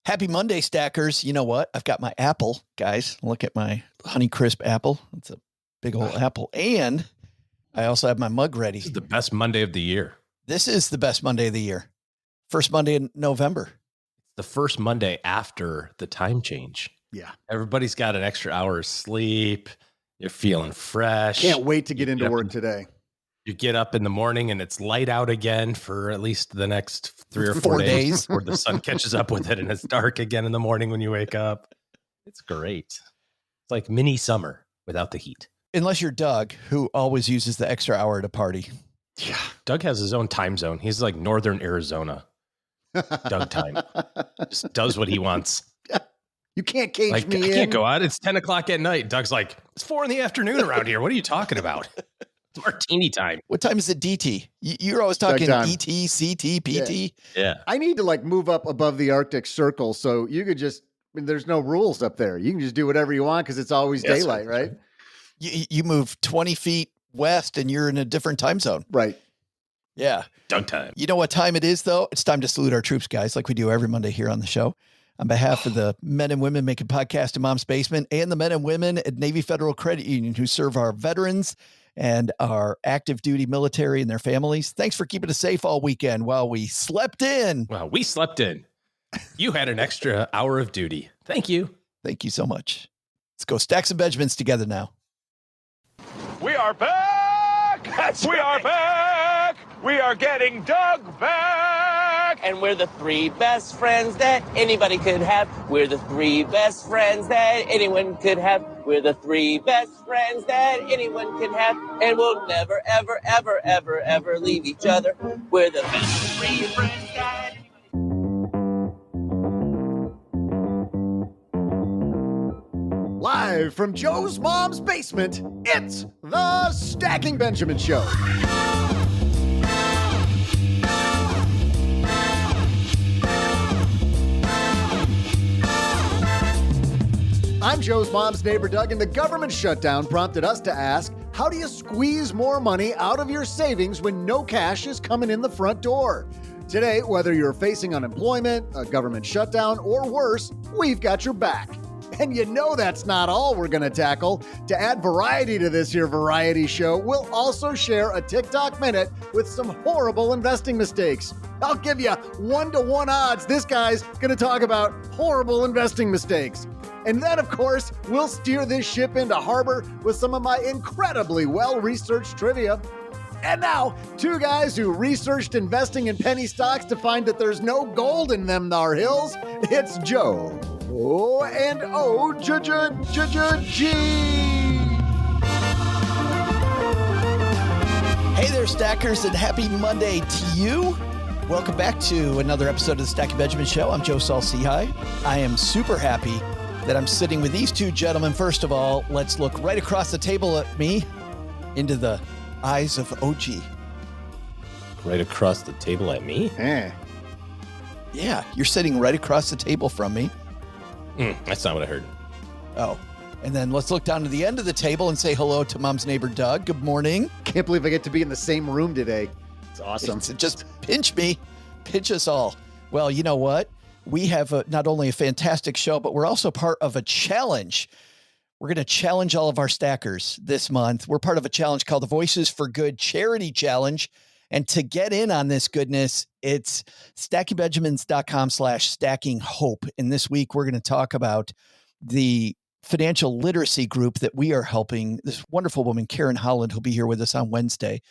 Happy Monday, stackers. You know what? I've got my apple, guys. Look at my Honeycrisp apple. It's a big old apple. And I also have my mug ready. This is the best Monday of the year. This is the best Monday of the year. First Monday in November. The first Monday after the time change. Yeah. Everybody's got an extra hour of sleep. You're feeling fresh. Can't wait to get into work today. You get up in the morning and it's light out again for at least the next 3 or 4 days where the sun catches up with it and it's dark again in the morning when you wake up. It's great. It's like mini summer without the heat. Unless you're Doug, who always uses the extra hour to party. Yeah. Doug has his own time zone. He's like Northern Arizona. Doug time. Just does what he wants. You can't cage me I in. can't go out. It's 10 o'clock at night. Doug's like, it's 4 PM around here. What are you talking about? It's martini time. What time is it, DT? You're always talking ET, CT, PT. Yeah. I need to move up above the Arctic Circle so you could just, there's no rules up there. You can just do whatever you want because it's always daylight, right? You move 20 feet west and you're in a different time zone. Right. Yeah. Doug time. You know what time it is, though? It's time to salute our troops, guys, like we do every Monday here on the show. On behalf of the men and women making podcast in Mom's Basement and the men and women at Navy Federal Credit Union who serve our veterans and our active duty military and their families. Thanks for keeping us safe all weekend while we slept in. Well, we slept in. You had an extra hour of duty. Thank you. Thank you so much. Let's go stack some Benjamins together now. We are back. We are back. We are getting Doug back. And we're the 3 best friends that anybody could have. We're the 3 best friends that anyone could have. We're the 3 best friends that anyone can have. And we'll never, ever, ever, ever, ever leave each other. We're the best 3 friends that Live from Joe's mom's basement, it's the Stacking Benjamin Show. I'm Joe's mom's neighbor, Doug, and the government shutdown prompted us to ask, how do you squeeze more money out of your savings when no cash is coming in the front door? Today, whether you're facing unemployment, a government shutdown, or worse, we've got your back. And you know that's not all we're going to tackle. To add variety to this here variety show, we'll also share a TikTok minute with some horrible investing mistakes. I'll give you 1-to-1 odds this guy's going to talk about horrible investing mistakes. And then, of course, we'll steer this ship into harbor with some of my incredibly well-researched trivia. And now, 2 guys who researched investing in penny stocks to find that there's no gold in them thar hills. It's Joe. Oh, and G. Hey there, stackers, and happy Monday to you. Welcome back to another episode of the Stacking Benjamin Show. I'm Joe Saul-Sehy. I am super happy that I'm sitting with these 2 gentlemen. First of all, let's look right across the table at me into the eyes of OG. Right across the table at me? Yeah, you're sitting right across the table from me. That's not what I heard. Oh, and then let's look down to the end of the table and say hello to Mom's neighbor, Doug. Good morning. Can't believe I get to be in the same room today. It's awesome. Just pinch me. Pinch us all. Well, you know what? We have not only a fantastic show, but we're also part of a challenge. We're going to challenge all of our stackers this month. We're part of a challenge called the Voices for Good Charity Challenge. And to get in on this goodness, it's stackingbenjamins.com/stackinghope. And this week, we're going to talk about the financial literacy group that we are helping. This wonderful woman, Karen Holland, who'll be here with us on Wednesday,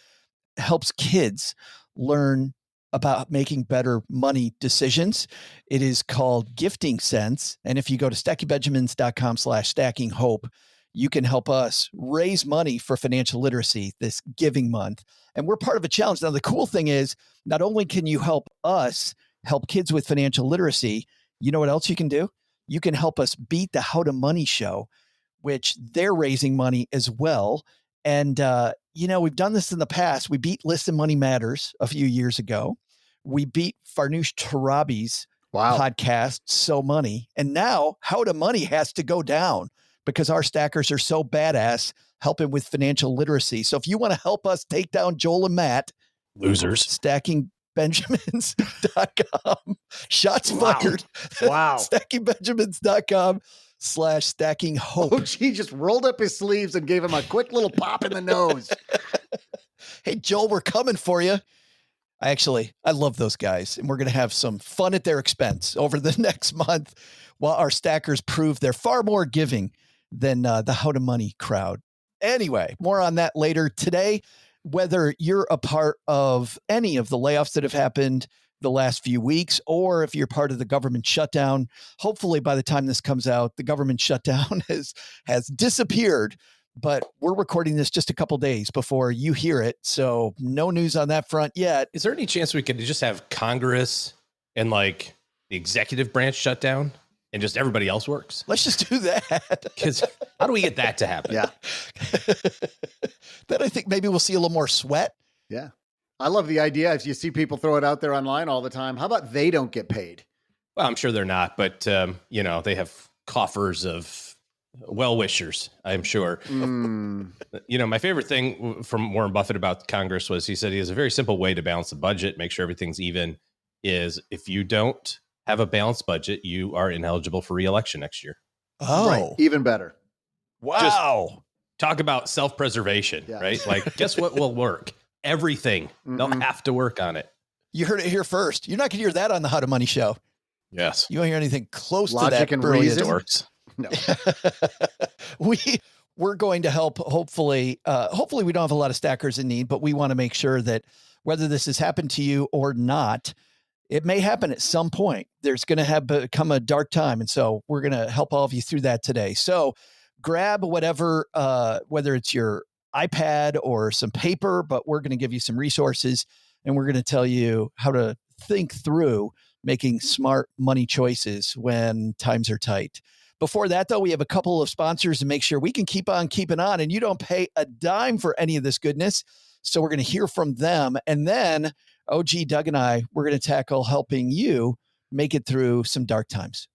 helps kids learn about making better money decisions. It is called Gifting Sense. And if you go to stackingbenjamins.com/stackinghope, you can help us raise money for financial literacy this giving month. And we're part of a challenge. Now, the cool thing is, not only can you help us help kids with financial literacy, you know what else you can do? You can help us beat the How to Money show, which they're raising money as well. And, we've done this in the past. We beat Listen Money Matters a few years ago. We beat Farnoosh Torabi's podcast, So Money. And now How to Money has to go down because our stackers are so badass helping with financial literacy. So if you want to help us take down Joel and Matt, losers, Stacking stackingbenjamins.com. Shots fired. Wow. stackingbenjamins.com/stackinghope. OG just rolled up his sleeves and gave him a quick little pop in the nose. Hey, Joel, we're coming for you. I love those guys, and we're going to have some fun at their expense over the next month while our stackers prove they're far more giving than the How to Money crowd. Anyway, more on that later today. Whether you're a part of any of the layoffs that have happened the last few weeks, or if you're part of the government shutdown, hopefully by the time this comes out, the government shutdown has disappeared. But we're recording this just a couple days before you hear it. So no news on that front yet. Is there any chance we could just have Congress and like the executive branch shut down and just everybody else works? Let's just do that. Because how do we get that to happen? Yeah. Then I think maybe we'll see a little more sweat. Yeah. I love the idea. If you see people throw it out there online all the time, how about they don't get paid? Well, I'm sure they're not, but they have coffers of well-wishers, I'm sure. My favorite thing from Warren Buffett about Congress was he said he has a very simple way to balance the budget, make sure everything's even, is if you don't have a balanced budget, you are ineligible for re-election next year. Oh, right. Even better. Wow. Talk about self-preservation, right? Like, guess what will work? Everything. They'll have to work on it. You heard it here first. You're not going to hear that on the How to Money show. Yes. You won't hear anything close Logic to that. and Brilliant. reason. It works. No. We're going to help. Hopefully we don't have a lot of stackers in need, but we want to make sure that whether this has happened to you or not, it may happen at some point. There's going to come a dark time. And so we're going to help all of you through that today. So grab whatever, whether it's your iPad or some paper, but we're going to give you some resources and we're going to tell you how to think through making smart money choices when times are tight. Before that, though, we have a couple of sponsors to make sure we can keep on keeping on, and you don't pay a dime for any of this goodness. So we're going to hear from them. And then OG, Doug, and I, we're going to tackle helping you make it through some dark times.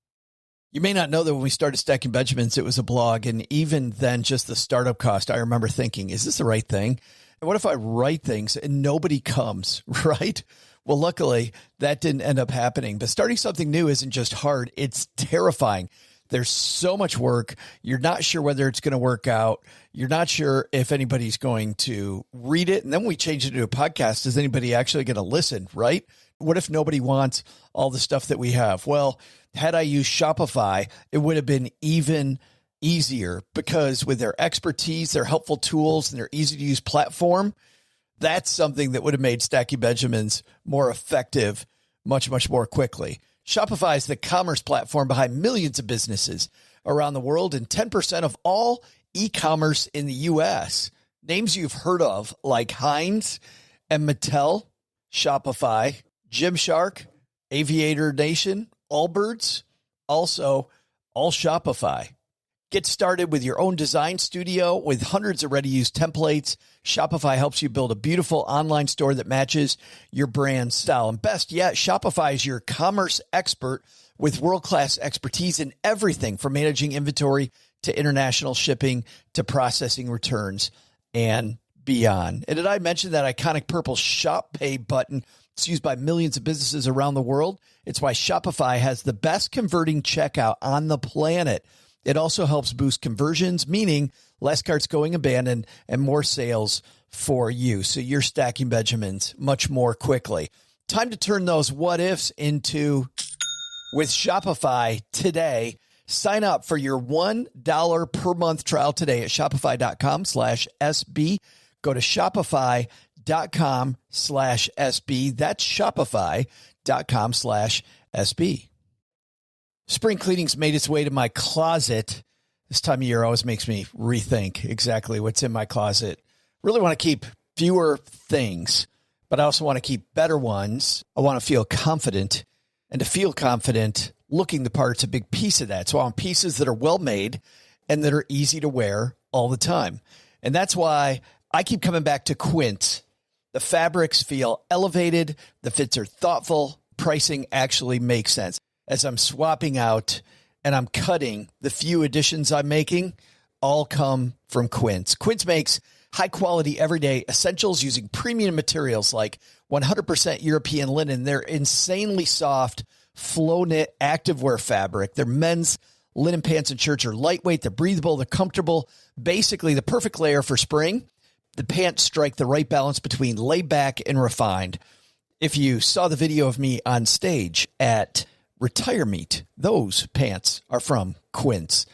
You may not know that when we started Stacking Benjamins, it was a blog. And even then, just the startup cost, I remember thinking, is this the right thing? And what if I write things and nobody comes, right? Well, luckily, that didn't end up happening. But starting something new isn't just hard. It's terrifying. There's so much work. You're not sure whether it's going to work out. You're not sure if anybody's going to read it. And then we change it to a podcast. Is anybody actually going to listen, right? What if nobody wants all the stuff that we have? Well, had I used Shopify, it would have been even easier because with their expertise, their helpful tools, and their easy to use platform, that's something that would have made Stacking Benjamins more effective much, much more quickly. Shopify is the commerce platform behind millions of businesses around the world and 10% of all e-commerce in the U.S. Names you've heard of like Heinz and Mattel, Shopify, Gymshark, Aviator Nation, Allbirds, also all Shopify. Get started with your own design studio with hundreds of ready-to-use templates. Shopify helps you build a beautiful online store that matches your brand style. And best yet, Shopify is your commerce expert with world-class expertise in everything from managing inventory to international shipping to processing returns and beyond. And did I mention that iconic purple Shop Pay button? It's used by millions of businesses around the world. It's why Shopify has the best converting checkout on the planet. It also helps boost conversions, meaning less carts going abandoned and more sales for you. So you're stacking Benjamins much more quickly. Time to turn those what ifs into with Shopify today. Sign up for your $1 per month trial today at shopify.com/SB. Go to shopify.com/SB. That's shopify.com/SB. Spring cleaning's made its way to my closet. This time of year always makes me rethink exactly what's in my closet. Really want to keep fewer things, but I also want to keep better ones. I want to feel confident, and to feel confident, looking the part's a big piece of that. So I want pieces that are well made and that are easy to wear all the time. And that's why I keep coming back to Quince. The fabrics feel elevated. The fits are thoughtful. Pricing actually makes sense. As I'm swapping out and I'm cutting, the few additions I'm making all come from Quince. Quince makes high quality, everyday essentials using premium materials like 100% European linen. They're insanely soft, flow knit activewear fabric. Their men's linen pants and shirts are lightweight. They're breathable. They're comfortable. Basically, the perfect layer for spring. The pants strike the right balance between laid back and refined. If you saw the video of me on stage at Retire Meet, those pants are from Quince.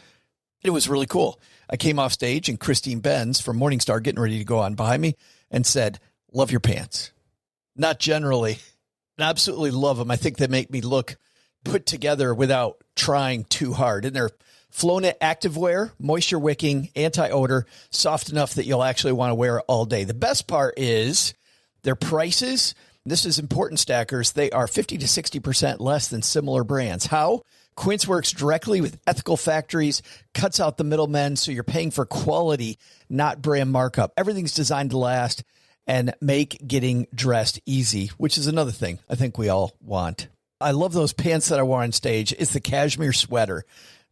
It was really cool. I came off stage and Christine Benz from Morningstar getting ready to go on behind me and said, "Love your pants." Not generally. I absolutely love them. I think they make me look put together without trying too hard. And they're flow knit activewear, moisture wicking, anti-odor, soft enough that you'll actually want to wear it all day. The best part is their prices. This is important, stackers. They are 50 to 60% less than similar brands. How? Quince works directly with ethical factories, cuts out the middlemen, so you're paying for quality, not brand markup. Everything's designed to last and make getting dressed easy, which is another thing I think we all want. I love those pants that I wore on stage. It's the cashmere sweater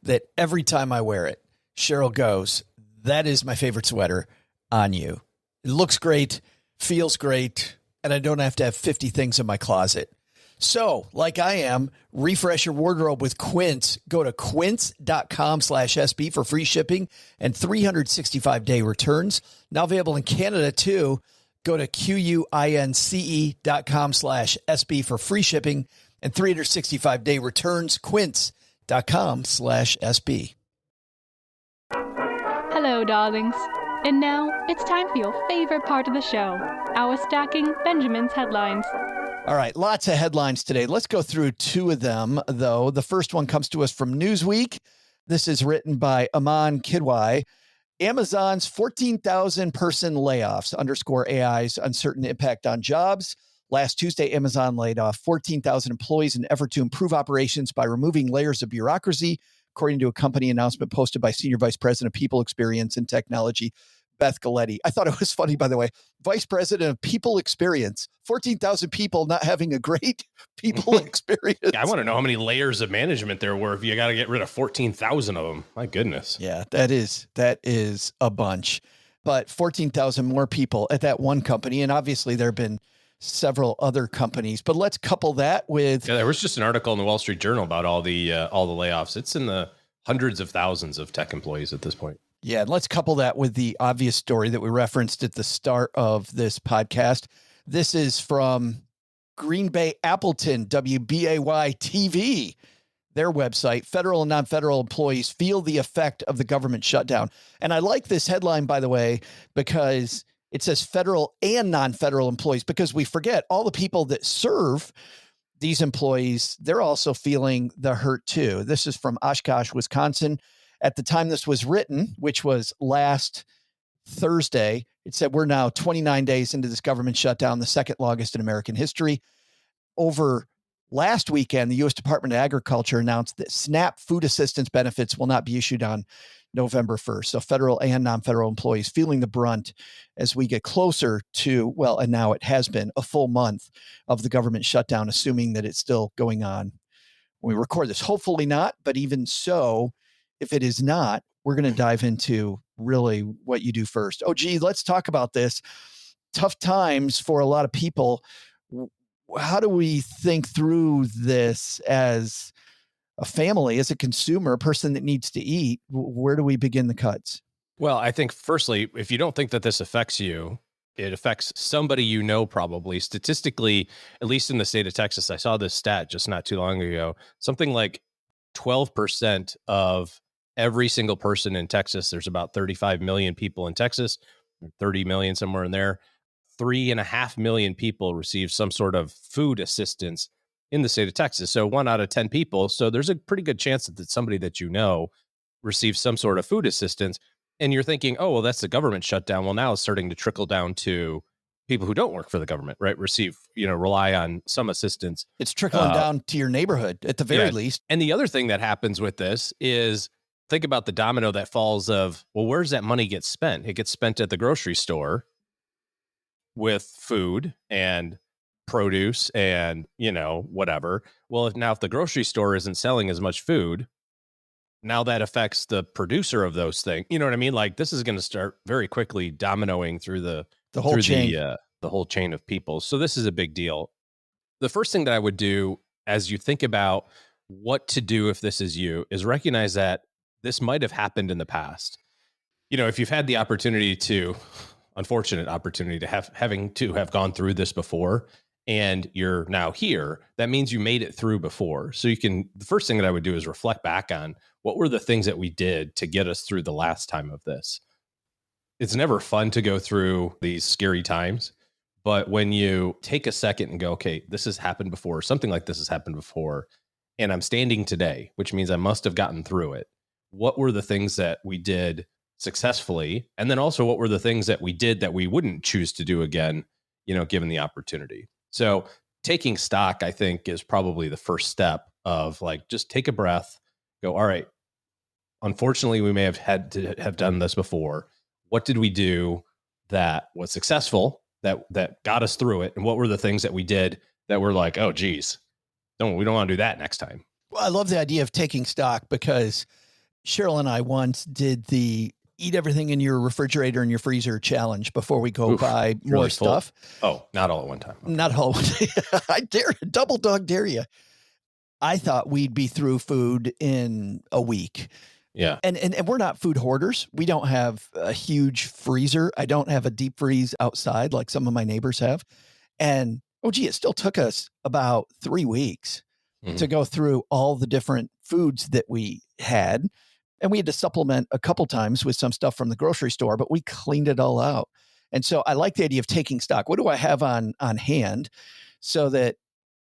that every time I wear it, Cheryl goes, "That is my favorite sweater on you." It looks great, feels great, and I don't have to have 50 things in my closet. So, like I am, refresh your wardrobe with Quince. Go to quince.com/SB for free shipping and 365-day returns. Now available in Canada, too. Go to QUINCE.com/SB for free shipping and 365-day returns. Quince.com/SB. Hello, darlings. And now it's time for your favorite part of the show, our Stacking Benjamin's headlines. All right, lots of headlines today. Let's go through two of them, though. The first one comes to us from Newsweek. This is written by Aman Kidwai. Amazon's 14,000 person layoffs underscore AI's uncertain impact on jobs. Last Tuesday, Amazon laid off 14,000 employees in an effort to improve operations by removing layers of bureaucracy, according to a company announcement posted by Senior Vice President of People Experience and Technology, Beth Galletti. I thought it was funny, by the way. Vice President of People Experience, 14,000 people not having a great people experience. I want to know how many layers of management there were if you got to get rid of 14,000 of them. My goodness. Yeah, that is a bunch. But 14,000 more people at that one company. And obviously there have been several other companies. But let's couple that with... Yeah, there was just an article in the Wall Street Journal about all the layoffs. It's in the hundreds of thousands of tech employees at this point. Yeah, and let's couple that with the obvious story that we referenced at the start of this podcast. This is from Green Bay Appleton, WBAY TV, their website. Federal and non-federal employees feel the effect of the government shutdown. And I like this headline, by the way, because it says federal and non-federal employees, because we forget all the people that serve these employees, they're also feeling the hurt too. This is from Oshkosh, Wisconsin. At the time this was written, which was last Thursday, it said we're now 29 days into this government shutdown, the second longest in American history. Over last weekend, the U.S. Department of Agriculture announced that SNAP food assistance benefits will not be issued on November 1st. So federal and non-federal employees feeling the brunt as we get closer to, well, and now it has been a full month of the government shutdown, assuming that it's still going on when we record this. Hopefully not, but even so, if it is not, we're going to dive into really what you do first. Oh, gee, let's talk about this. Tough times for a lot of people. How do we think through this as a family, as a consumer, a person that needs to eat? Where do we begin the cuts? Well, I think firstly, if you don't think that this affects you, it affects somebody you know probably. Statistically, at least in the state of Texas, I saw this stat just not too long ago, something like 12% of every single person in Texas, there's about 35 million people in Texas, 30 million somewhere in there, 3.5 million people receive some sort of food assistance in the state of Texas. So 1 out of 10 people. So there's a pretty good chance that somebody that you know receives some sort of food assistance. And you're thinking, oh, well, that's the government shutdown. Well, now it's starting to trickle down to people who don't work for the government, right? Rely on some assistance. It's trickling down to your neighborhood at the very least. And the other thing that happens with this is, think about the domino that falls of, well, where's that money get spent? It gets spent at the grocery store with food and produce and, whatever. Well, if the grocery store isn't selling as much food, now that affects the producer of those things. You know what I mean? Like this is going to start very quickly dominoing through the whole chain. the whole chain of people. So this is a big deal. The first thing that I would do as you think about what to do if this is you is recognize that this might have happened in the past. You know, if you've had the opportunity to, unfortunate opportunity to have gone through this before and you're now here, that means you made it through before. So the first thing that I would do is reflect back on what were the things that we did to get us through the last time of this. It's never fun to go through these scary times, but when you take a second and go, okay, this has happened before, something like this has happened before, and I'm standing today, which means I must have gotten through it. What were the things that we did successfully? And then also what were the things that we did that we wouldn't choose to do again, given the opportunity? So taking stock, I think, is probably the first step of like, just take a breath, go, all right, unfortunately, we may have had to have done this before. What did we do that was successful, that got us through it? And what were the things that we did that were like, oh, geez, we don't want to do that next time? Well, I love the idea of taking stock because Cheryl and I once did the eat everything in your refrigerator and your freezer challenge before we go buy more really stuff. Oh, not all at one time. Okay. Not all. I double dog dare you. I thought we'd be through food in a week. Yeah. And we're not food hoarders. We don't have a huge freezer. I don't have a deep freeze outside like some of my neighbors have. And it still took us about 3 weeks to go through all the different foods that we had. And we had to supplement a couple times with some stuff from the grocery store, but we cleaned it all out. And so I like the idea of taking stock. What do I have on hand so that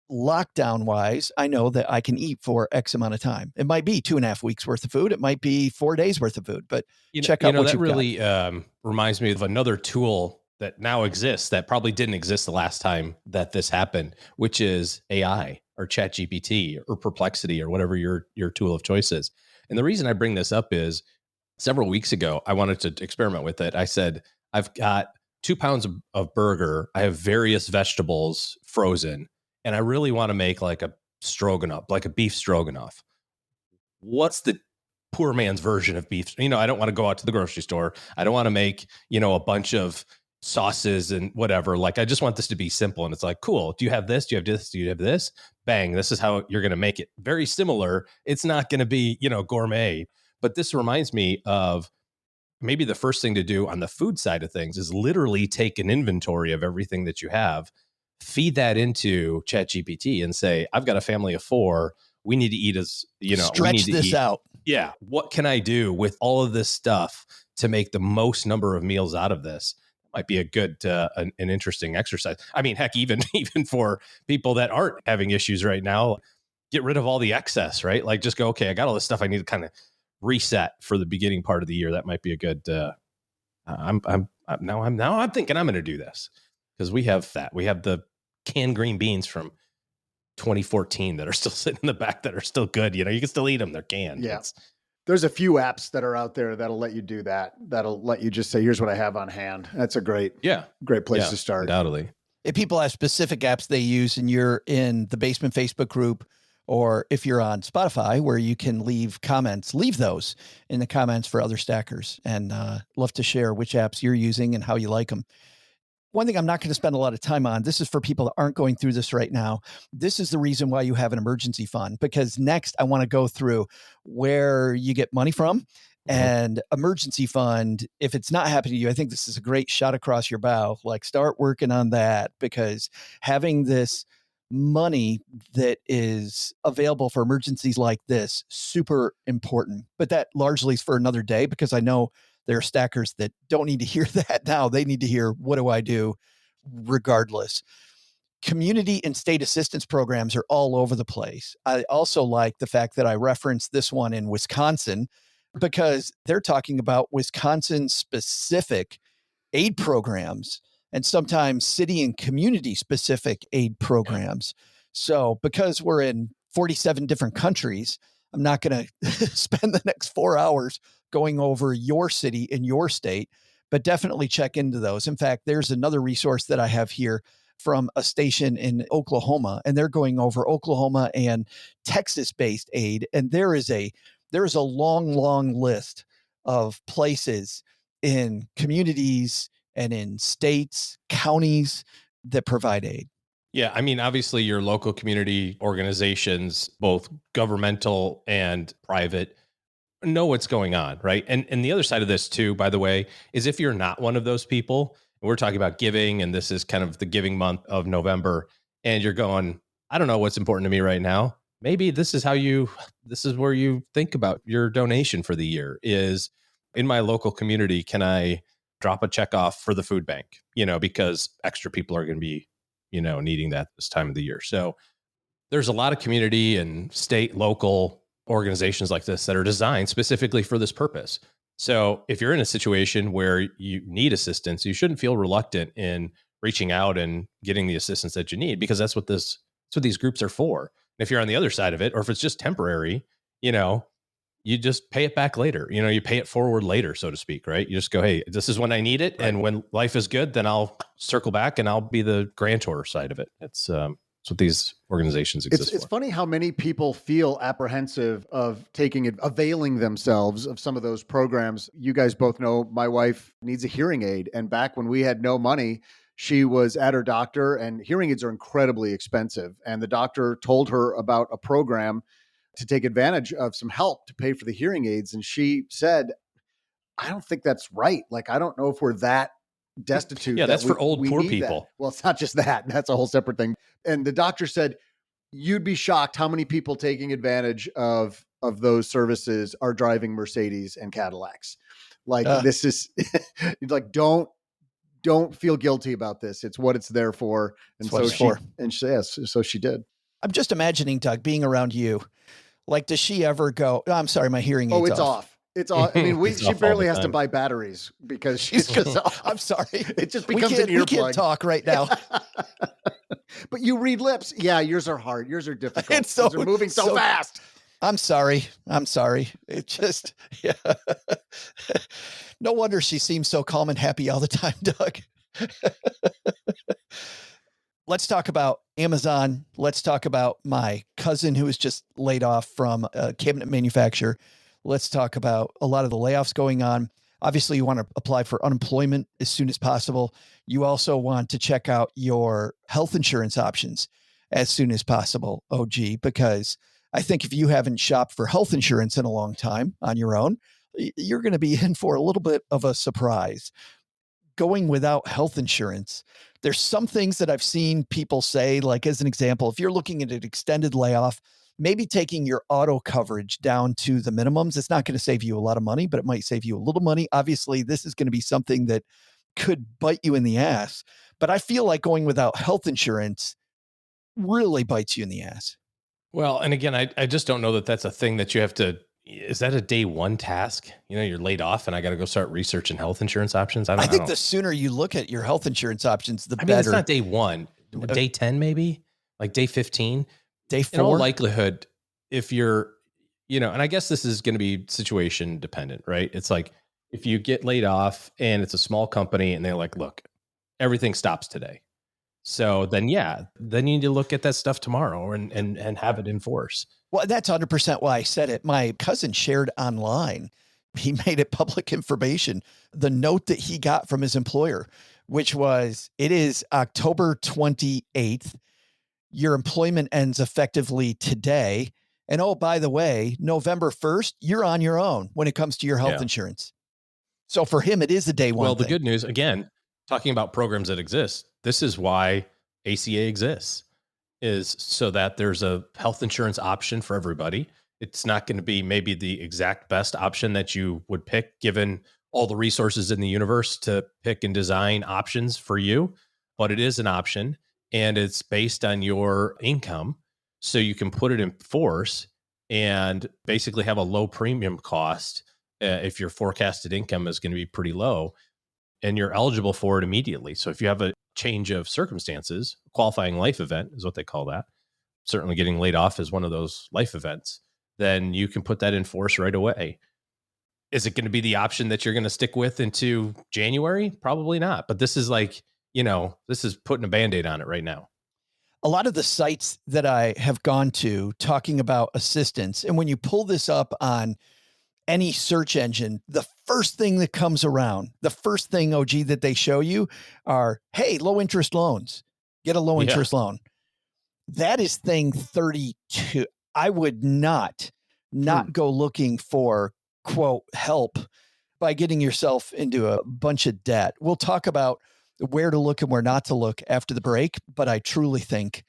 lockdown wise, I know that I can eat for X amount of time. It might be 2.5 weeks worth of food. It might be 4 days worth of food, but check out what that you've really got. Reminds me of another tool that now exists that probably didn't exist the last time that this happened, which is AI or ChatGPT or Perplexity or whatever your tool of choice is. And the reason I bring this up is several weeks ago, I wanted to experiment with it. I said, I've got 2 pounds of burger. I have various vegetables frozen, and I really want to make like a stroganoff, like a beef stroganoff. What's the poor man's version of beef? I don't want to go out to the grocery store. I don't want to make, a bunch of sauces and whatever. Like, I just want this to be simple. And it's like, cool. Do you have this? Do you have this? Do you have this? Bang. This is how you're going to make it. Very similar. It's not going to be, gourmet, but this reminds me of maybe the first thing to do on the food side of things is literally take an inventory of everything that you have, feed that into ChatGPT and say, I've got a family of 4. We need to eat stretch this out. Yeah. What can I do with all of this stuff to make the most number of meals out of this? Might be a good, an interesting exercise. I mean, heck, even for people that aren't having issues right now, get rid of all the excess, right? Like just go, okay, I got all this stuff I need to kind of reset for the beginning part of the year. That might be a good, I'm thinking I'm going to do this because we have that. We have the canned green beans from 2014 that are still sitting in the back that are still good. You can still eat them. They're canned. Yeah. There's a few apps that are out there that'll let you do that. That'll let you just say, here's what I have on hand. That's a great place to start. Undoubtedly. If people have specific apps they use and you're in the Basement Facebook group, or if you're on Spotify where you can leave comments, leave those in the comments for other stackers, and love to share which apps you're using and how you like them. One thing I'm not going to spend a lot of time on, this is for people that aren't going through this right now. This is the reason why you have an emergency fund, because next I want to go through where you get money from. And emergency fund, if it's not happening to you, I think this is a great shot across your bow. Like, start working on that, because having this money that is available for emergencies like this, super important. But that largely is for another day, because I know there are stackers that don't need to hear that now. They need to hear, what do I do regardless? Community and state assistance programs are all over the place. I also like the fact that I referenced this one in Wisconsin, because they're talking about Wisconsin specific aid programs and sometimes city and community specific aid programs. So because we're in 47 different countries, I'm not going to spend the next 4 hours going over your city and your state, but definitely check into those. In fact, there's another resource that I have here from a station in Oklahoma, and they're going over Oklahoma and Texas-based aid. And there is a There is a long, long list of places in communities and in states, counties that provide aid. Yeah, I mean, obviously, your local community organizations, both governmental and private, know what's going on, right? And the other side of this too, by the way, is if you're not one of those people, we're talking about giving, and this is kind of the giving month of November, and you're going, I don't know what's important to me right now. Maybe this is where you think about your donation for the year is in my local community. Can I drop a check off for the food bank? Because extra people are going to be, needing that this time of the year. So there's a lot of community and state, local organizations like this that are designed specifically for this purpose. So if you're in a situation where you need assistance, you shouldn't feel reluctant in reaching out and getting the assistance that you need, because that's what these groups are for. And if you're on the other side of it, or if it's just temporary, you just pay it back later. You pay it forward later, so to speak, right? You just go, hey, this is when I need it. Right. And when life is good, then I'll circle back and I'll be the grantor side of it. It's what these organizations exist It's for. funny how many people feel apprehensive of availing themselves of some of those programs. You guys both know my wife needs a hearing aid. And back when we had no money, she was at her doctor, and hearing aids are incredibly expensive. And the doctor told her about a program to take advantage of some help to pay for the hearing aids. And she said, I don't think that's right. Like, I don't know if we're that destitute. Yeah, that's for old, poor people. That. Well, it's not just that. That's a whole separate thing. And the doctor said, you'd be shocked how many people taking advantage of those services are driving Mercedes and Cadillacs. Like, this is like, don't feel guilty about this. It's what it's there for. And so she did. I'm just imagining, Doug, being around you. Like, does she ever go, oh, I'm sorry, my hearing aid's it's off. It's off. I mean, she barely has to buy batteries because she's just off. I'm sorry. It just becomes an earplug. We can't talk right now. But you read lips. Yeah, yours are hard. Yours are difficult. Those are moving so fast. I'm sorry. It just, yeah. No wonder she seems so calm and happy all the time, Doug. Let's talk about Amazon. Let's talk about my cousin who was just laid off from a cabinet manufacturer. Let's talk about a lot of the layoffs going on. Obviously, you want to apply for unemployment as soon as possible. You also want to check out your health insurance options as soon as possible, OG, because I think if you haven't shopped for health insurance in a long time on your own, you're going to be in for a little bit of a surprise. Going without health insurance, there's some things that I've seen people say, like as an example, if you're looking at an extended layoff, maybe taking your auto coverage down to the minimums. It's not going to save you a lot of money, but it might save you a little money. Obviously, this is going to be something that could bite you in the ass, but I feel like going without health insurance really bites you in the ass. Well, and again, I just don't know that that's a thing that you have to. Is that a day one task? You're laid off and I got to go start researching health insurance options. I think the sooner you look at your health insurance options, the better. It's not day one, day 10, maybe like day 15, day 4. In all likelihood, if you're, and I guess this is going to be situation dependent, right? It's like, if you get laid off and it's a small company and they're like, look, everything stops today. So then, you need to look at that stuff tomorrow and have it in force. Well, that's 100% why I said it. My cousin shared online. He made it public information. The note that he got from his employer, which was, it is October 28th. Your employment ends effectively today. And oh, by the way, November 1st, you're on your own when it comes to your health insurance. So for him, it is a day one. Well, the good news, again, talking about programs that exist, this is why ACA exists, is so that there's a health insurance option for everybody. It's not going to be maybe the exact best option that you would pick, given all the resources in the universe to pick and design options for you, but it is an option and it's based on your income. So you can put it in force and basically have a low premium cost if your forecasted income is going to be pretty low, and you're eligible for it immediately. So if you have a change of circumstances, qualifying life event is what they call that. Certainly getting laid off is one of those life events. Then you can put that in force right away. Is it going to be the option that you're going to stick with into January? Probably not. But this is like, this is putting a Band-Aid on it right now. A lot of the sites that I have gone to talking about assistance, and when you pull this up on any search engine, the first thing that comes around, the first thing, OG, that they show you are, hey, low interest loans. Get a low interest loan. That is thing 32. I would not go looking for, quote, help by getting yourself into a bunch of debt. We'll talk about where to look and where not to look after the break, but I truly think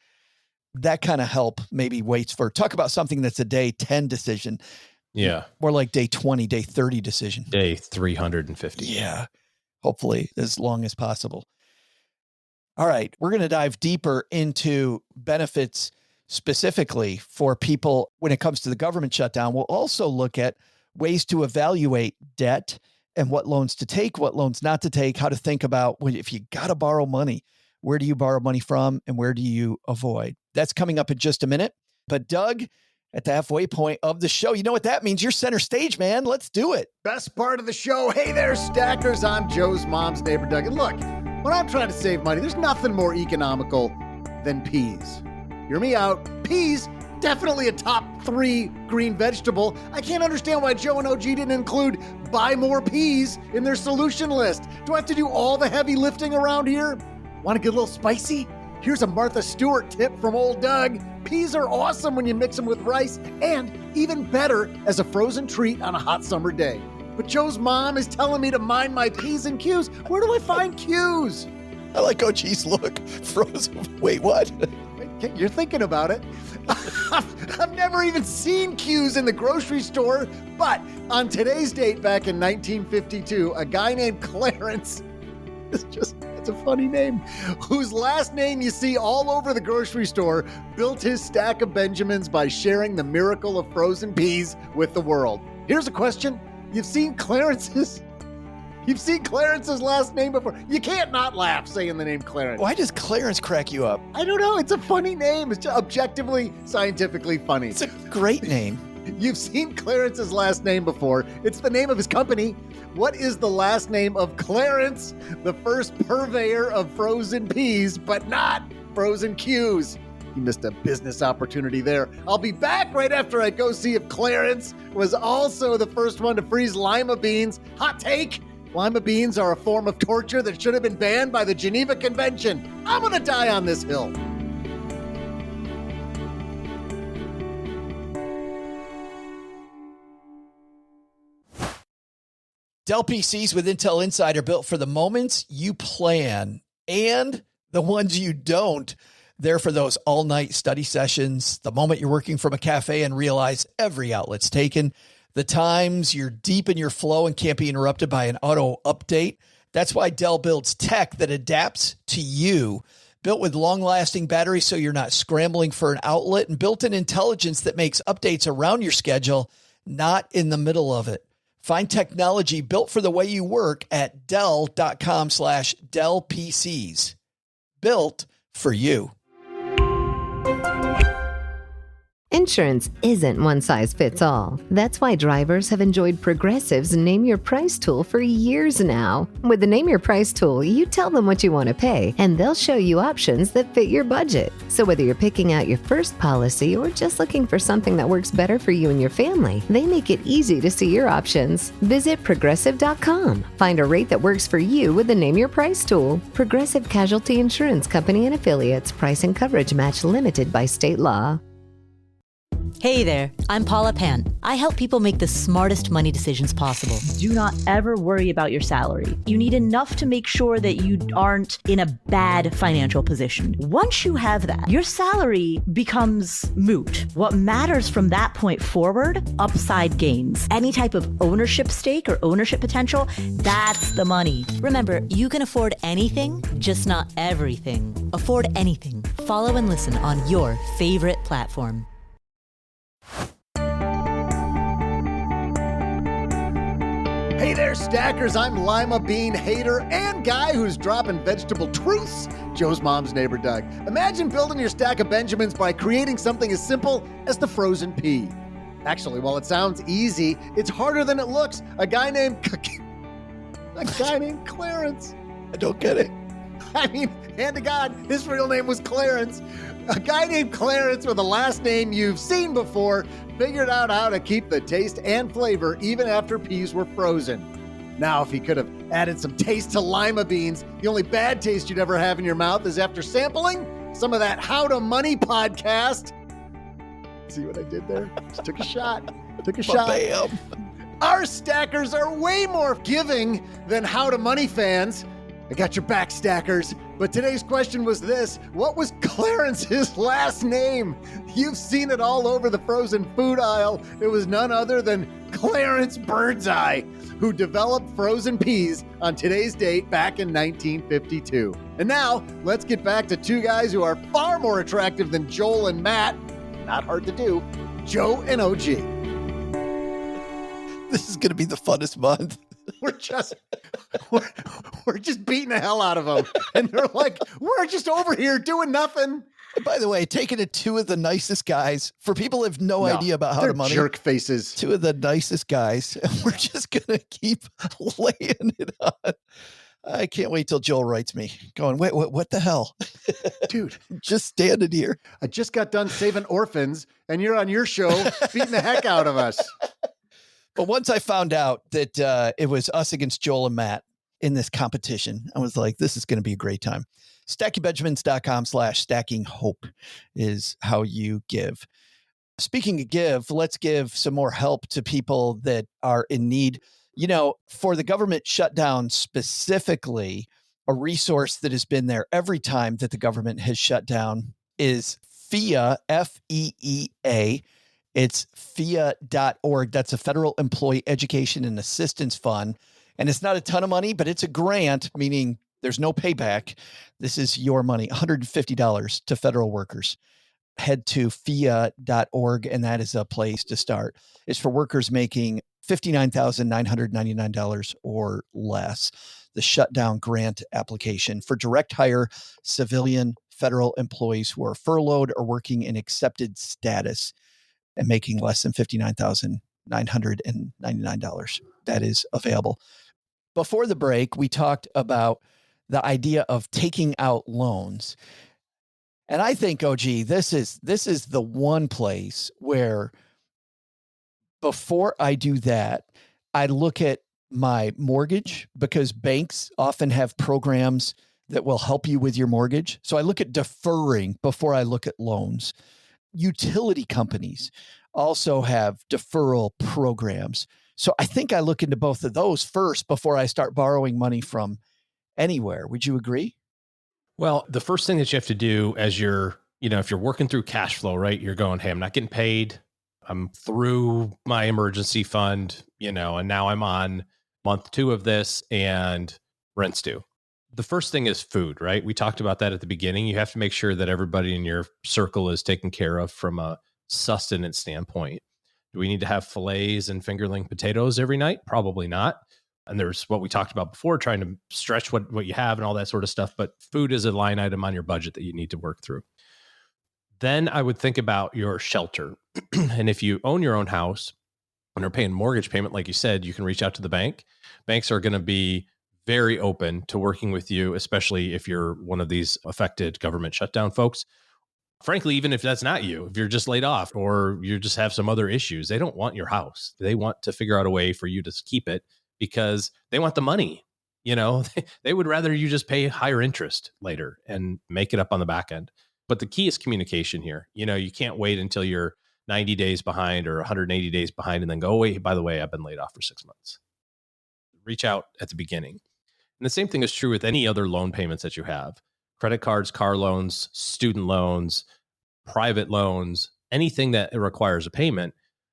that kind of help maybe waits for, talk about something that's a day 10 decision. Yeah. More like day 20, day 30 decision. Day 350. Yeah. Hopefully as long as possible. All right. We're going to dive deeper into benefits specifically for people when it comes to the government shutdown. We'll also look at ways to evaluate debt and what loans to take, what loans not to take, how to think about if you got to borrow money, where do you borrow money from and where do you avoid? That's coming up in just a minute. But Doug, at the halfway point of the show, you know what that means? You're center stage, man. Let's do it. Best part of the show. Hey there, stackers. I'm Joe's mom's neighbor, Doug. And look, when I'm trying to save money, there's nothing more economical than peas. Hear me out. Peas, definitely a top 3 green vegetable. I can't understand why Joe and OG didn't include buy more peas in their solution list. Do I have to do all the heavy lifting around here? Want to get a little spicy? Here's a Martha Stewart tip from old Doug. Peas are awesome when you mix them with rice, and even better as a frozen treat on a hot summer day. But Joe's mom is telling me to mind my P's and Q's. Where do I find Q's? I like OG's look. Frozen. Wait, what? Wait, you're thinking about it. I've never even seen Q's in the grocery store, but on today's date back in 1952, a guy named Clarence, it's a funny name, whose last name you see all over the grocery store, built his stack of Benjamins by sharing the miracle of frozen peas with the world. Here's a question. You've seen Clarence's last name before. You can't not laugh saying the name Clarence. Why does Clarence crack you up? I don't know. It's a funny name. It's objectively, scientifically funny. It's a great name. You've seen Clarence's last name before. It's the name of his company. What is the last name of Clarence, the first purveyor of frozen peas, but not frozen Q's? You missed a business opportunity there. I'll be back right after I go see if Clarence was also the first one to freeze lima beans. Hot take. Lima beans are a form of torture that should have been banned by the Geneva Convention. I'm going to die on this hill. Dell PCs with Intel Inside are built for the moments you plan and the ones you don't. They're for those all-night study sessions, the moment you're working from a cafe and realize every outlet's taken, the times you're deep in your flow and can't be interrupted by an auto update. That's why Dell builds tech that adapts to you. Built with long-lasting batteries so you're not scrambling for an outlet, and built-in intelligence that makes updates around your schedule, not in the middle of it. Find technology built for the way you work at Dell.com/Dell PCs. Built for you. Insurance isn't one size fits all. That's why drivers have enjoyed Progressive's Name Your Price tool for years now. With the Name Your Price tool, you tell them what you want to pay, and they'll show you options that fit your budget. So whether you're picking out your first policy or just looking for something that works better for you and your family, they make it easy to see your options. Visit Progressive.com. Find a rate that works for you with the Name Your Price tool. Progressive Casualty Insurance Company and Affiliates. Price and coverage match limited by state law. Hey there, I'm Paula Pan. I help people make the smartest money decisions possible. Do not ever worry about your salary. You need enough to make sure that you aren't in a bad financial position. Once you have that, your salary becomes moot. What matters from that point forward, upside gains. Any type of ownership stake or ownership potential, that's the money. Remember, you can afford anything, just not everything. Afford anything. Follow and listen on your favorite platform. Hey there, stackers. I'm Lima Bean hater and guy who's dropping vegetable truths, Joe's mom's neighbor, Doug. Imagine building your stack of Benjamins by creating something as simple as the frozen pea. Actually, while it sounds easy, it's harder than it looks. A guy named Clarence. I don't get it. I mean, hand to God, his real name was Clarence. A guy named Clarence with a last name you've seen before figured out how to keep the taste and flavor even after peas were frozen. Now, if he could have added some taste to lima beans, the only bad taste you'd ever have in your mouth is after sampling some of that How to Money podcast. See what I did there? Just took a shot. Bam. Our stackers are way more giving than How to Money fans. I got your back, stackers. But today's question was this: what was Clarence's last name? You've seen it all over the frozen food aisle. It was none other than Clarence Birdseye, who developed frozen peas on today's date back in 1952. And now, let's get back to two guys who are far more attractive than Joel and Matt. Not hard to do. Joe and OG. This is going to be the funnest month. We're just beating the hell out of them. And they're like, we're just over here doing nothing. And by the way, taking it two of the nicest guys, for people who have no idea about How to Money. Jerk faces. Two of the nicest guys. And we're just going to keep laying it on. I can't wait till Joel writes me going, wait, what the hell? Dude, just standing here. I just got done saving orphans and you're on your show beating the heck out of us. But once I found out that it was us against Joel and Matt in this competition, I was like, this is going to be a great time. StackingBenjamins.com/stackinghope is how you give. Speaking of give, let's give some more help to people that are in need. You know, for the government shutdown specifically, a resource that has been there every time that the government has shut down is FEA, F-E-E-A. It's FEA.org. That's a Federal Employee Education and Assistance Fund. And it's not a ton of money, but it's a grant, meaning there's no payback. This is your money, $150 to federal workers. Head to FEA.org, and that is a place to start. It's for workers making $59,999 or less. The shutdown grant application for direct hire civilian federal employees who are furloughed or working in accepted status and making less than $59,999. That is available. Before the break, we talked about the idea of taking out loans. And I think, OG, this is the one place where before I do that, I look at my mortgage, because banks often have programs that will help you with your mortgage. So I look at deferring before I look at loans. Utility companies also have deferral programs. So I think I look into both of those first before I start borrowing money from anywhere. Would you agree? Well, the first thing that you have to do as you're, if you're working through cash flow, right? You're going, hey, I'm not getting paid. I'm through my emergency fund, and now I'm on month 2 of this and rent's due. The first thing is food, right? We talked about that at the beginning. You have to make sure that everybody in your circle is taken care of from a sustenance standpoint. Do we need to have fillets and fingerling potatoes every night? Probably not. And there's what we talked about before, trying to stretch what you have and all that sort of stuff. But food is a line item on your budget that you need to work through. Then I would think about your shelter. And if you own your own house and are paying mortgage payment, like you said, you can reach out to the bank. Banks are going to be very open to working with you, especially if you're one of these affected government shutdown folks. Frankly, even if that's not you, if you're just laid off or you just have some other issues, they don't want your house. They want to figure out a way for you to keep it because they want the money. They would rather you just pay higher interest later and make it up on the back end. But the key is communication here. You can't wait until you're 90 days behind or 180 days behind and then go, wait, by the way, I've been laid off for 6 months. Reach out at the beginning. And the same thing is true with any other loan payments that you have. Credit cards, car loans, student loans, private loans, anything that requires a payment,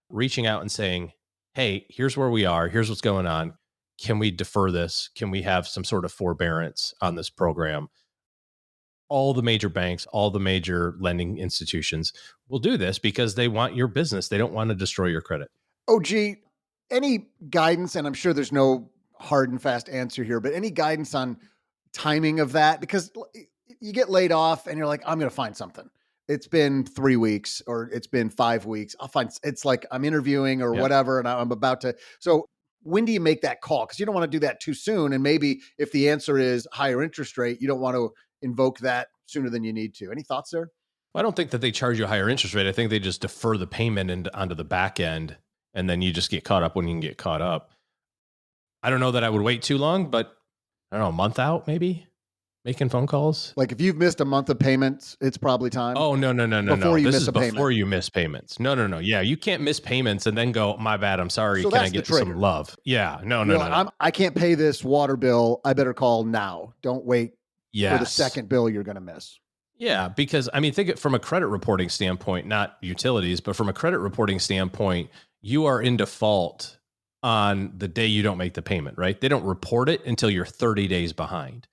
reaching out and saying, hey, here's where we are. Here's what's going on. Can we defer this? Can we have some sort of forbearance on this program? All the major banks, all the major lending institutions will do this because they want your business. They don't want to destroy your credit. OG, any guidance, and I'm sure there's no hard and fast answer here, but any guidance on timing of that? Because you get laid off and you're like, I'm going to find something. It's been 3 weeks or it's been 5 weeks. I'll find, it's like I'm interviewing or whatever. And I'm about to, so when do you make that call? Because you don't want to do that too soon. And maybe if the answer is higher interest rate, you don't want to invoke that sooner than you need to. Any thoughts there? Well, I don't think that they charge you a higher interest rate. I think they just defer the payment onto the back end, and then you just get caught up when you can get caught up. I don't know that I would wait too long, but I don't know, a month out maybe, making phone calls. Like if you've missed a month of payments, it's probably time. Oh, no. Before you this miss is a payment. before you miss payments. No. Yeah, you can't miss payments and then go, my bad, I'm sorry. So Can I that's the get some trigger. love? Yeah, no. I can't pay this water bill. I better call now. Don't wait for the second bill you're going to miss. Yeah, because I mean, think it from a credit reporting standpoint, not utilities, but from a credit reporting standpoint, you are in default on the day you don't make the payment, right? They don't report it until you're 30 days behind.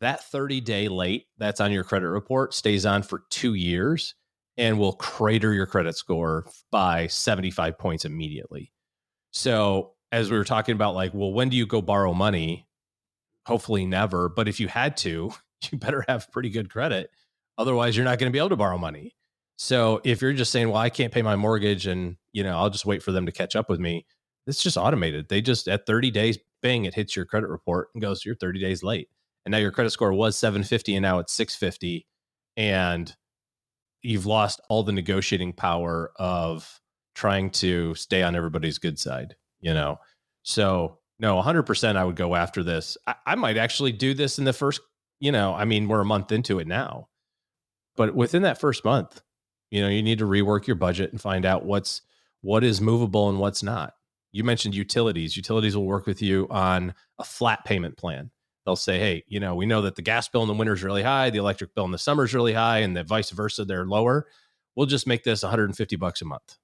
That 30-day late that's on your credit report stays on for 2 years and will crater your credit score by 75 points immediately. So as we were talking about, like, well, when do you go borrow money? Hopefully never. But if you had to, you better have pretty good credit. Otherwise, you're not going to be able to borrow money. So if you're just saying, well, I can't pay my mortgage and, I'll just wait for them to catch up with me. It's just automated. They just, at 30 days, bang, it hits your credit report and goes, you're 30 days late. And now your credit score was 750 and now it's 650. And you've lost all the negotiating power of trying to stay on everybody's good side, So no, 100% I would go after this. I might actually do this in the first, we're a month into it now. But within that first month, you need to rework your budget and find out what is movable and what's not. You mentioned utilities. Utilities will work with you on a flat payment plan. They'll say, hey, we know that the gas bill in the winter is really high, the electric bill in the summer is really high, and the vice versa, they're lower. We'll just make this $150 a month.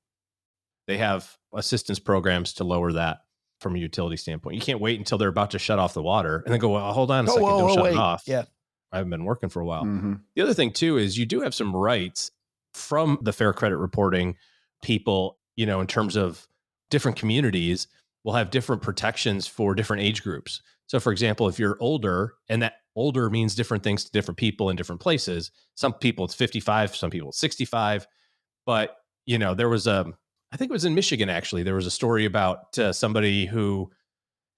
They have assistance programs to lower that from a utility standpoint. You can't wait until they're about to shut off the water and then go, well, hold on a second, don't shut it off. Yeah. I haven't been working for a while. Mm-hmm. The other thing too is you do have some rights from the fair credit reporting people, in terms of different communities will have different protections for different age groups. So for example, if you're older, and that older means different things to different people in different places. Some people it's 55, some people it's 65. But, there was I think it was in Michigan, actually, there was a story about somebody who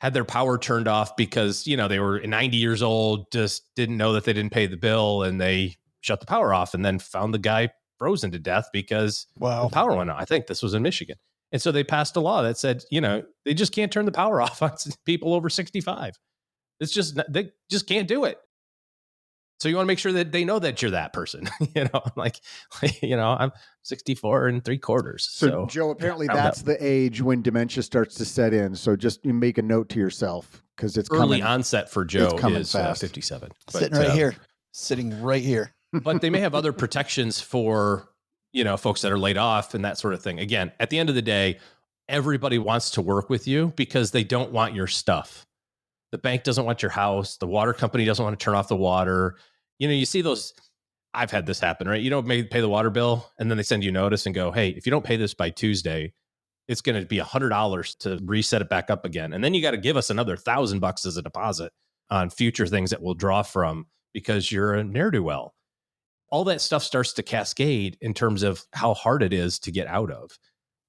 had their power turned off because, they were 90 years old, just didn't know that they didn't pay the bill, and they shut the power off and then found the guy frozen to death because the power went out. I think this was in Michigan. And so they passed a law that said, they just can't turn the power off on people over 65. It's just, they just can't do it. So you want to make sure that they know that you're that person. I'm 64 and 3/4. So Joe, apparently that's the age when dementia starts to set in. So just you make a note to yourself because it's early coming, onset for Joe is fast. 57. Sitting right here. But they may have other protections for, folks that are laid off and that sort of thing. Again, at the end of the day, everybody wants to work with you because they don't want your stuff. The bank doesn't want your house. The water company doesn't want to turn off the water. You see those. I've had this happen, right? You don't pay the water bill, and then they send you notice and go, hey, if you don't pay this by Tuesday, it's going to be $100 to reset it back up again. And then you got to give us another $1,000 as a deposit on future things that we'll draw from because you're a ne'er-do-well. All that stuff starts to cascade in terms of how hard it is to get out of.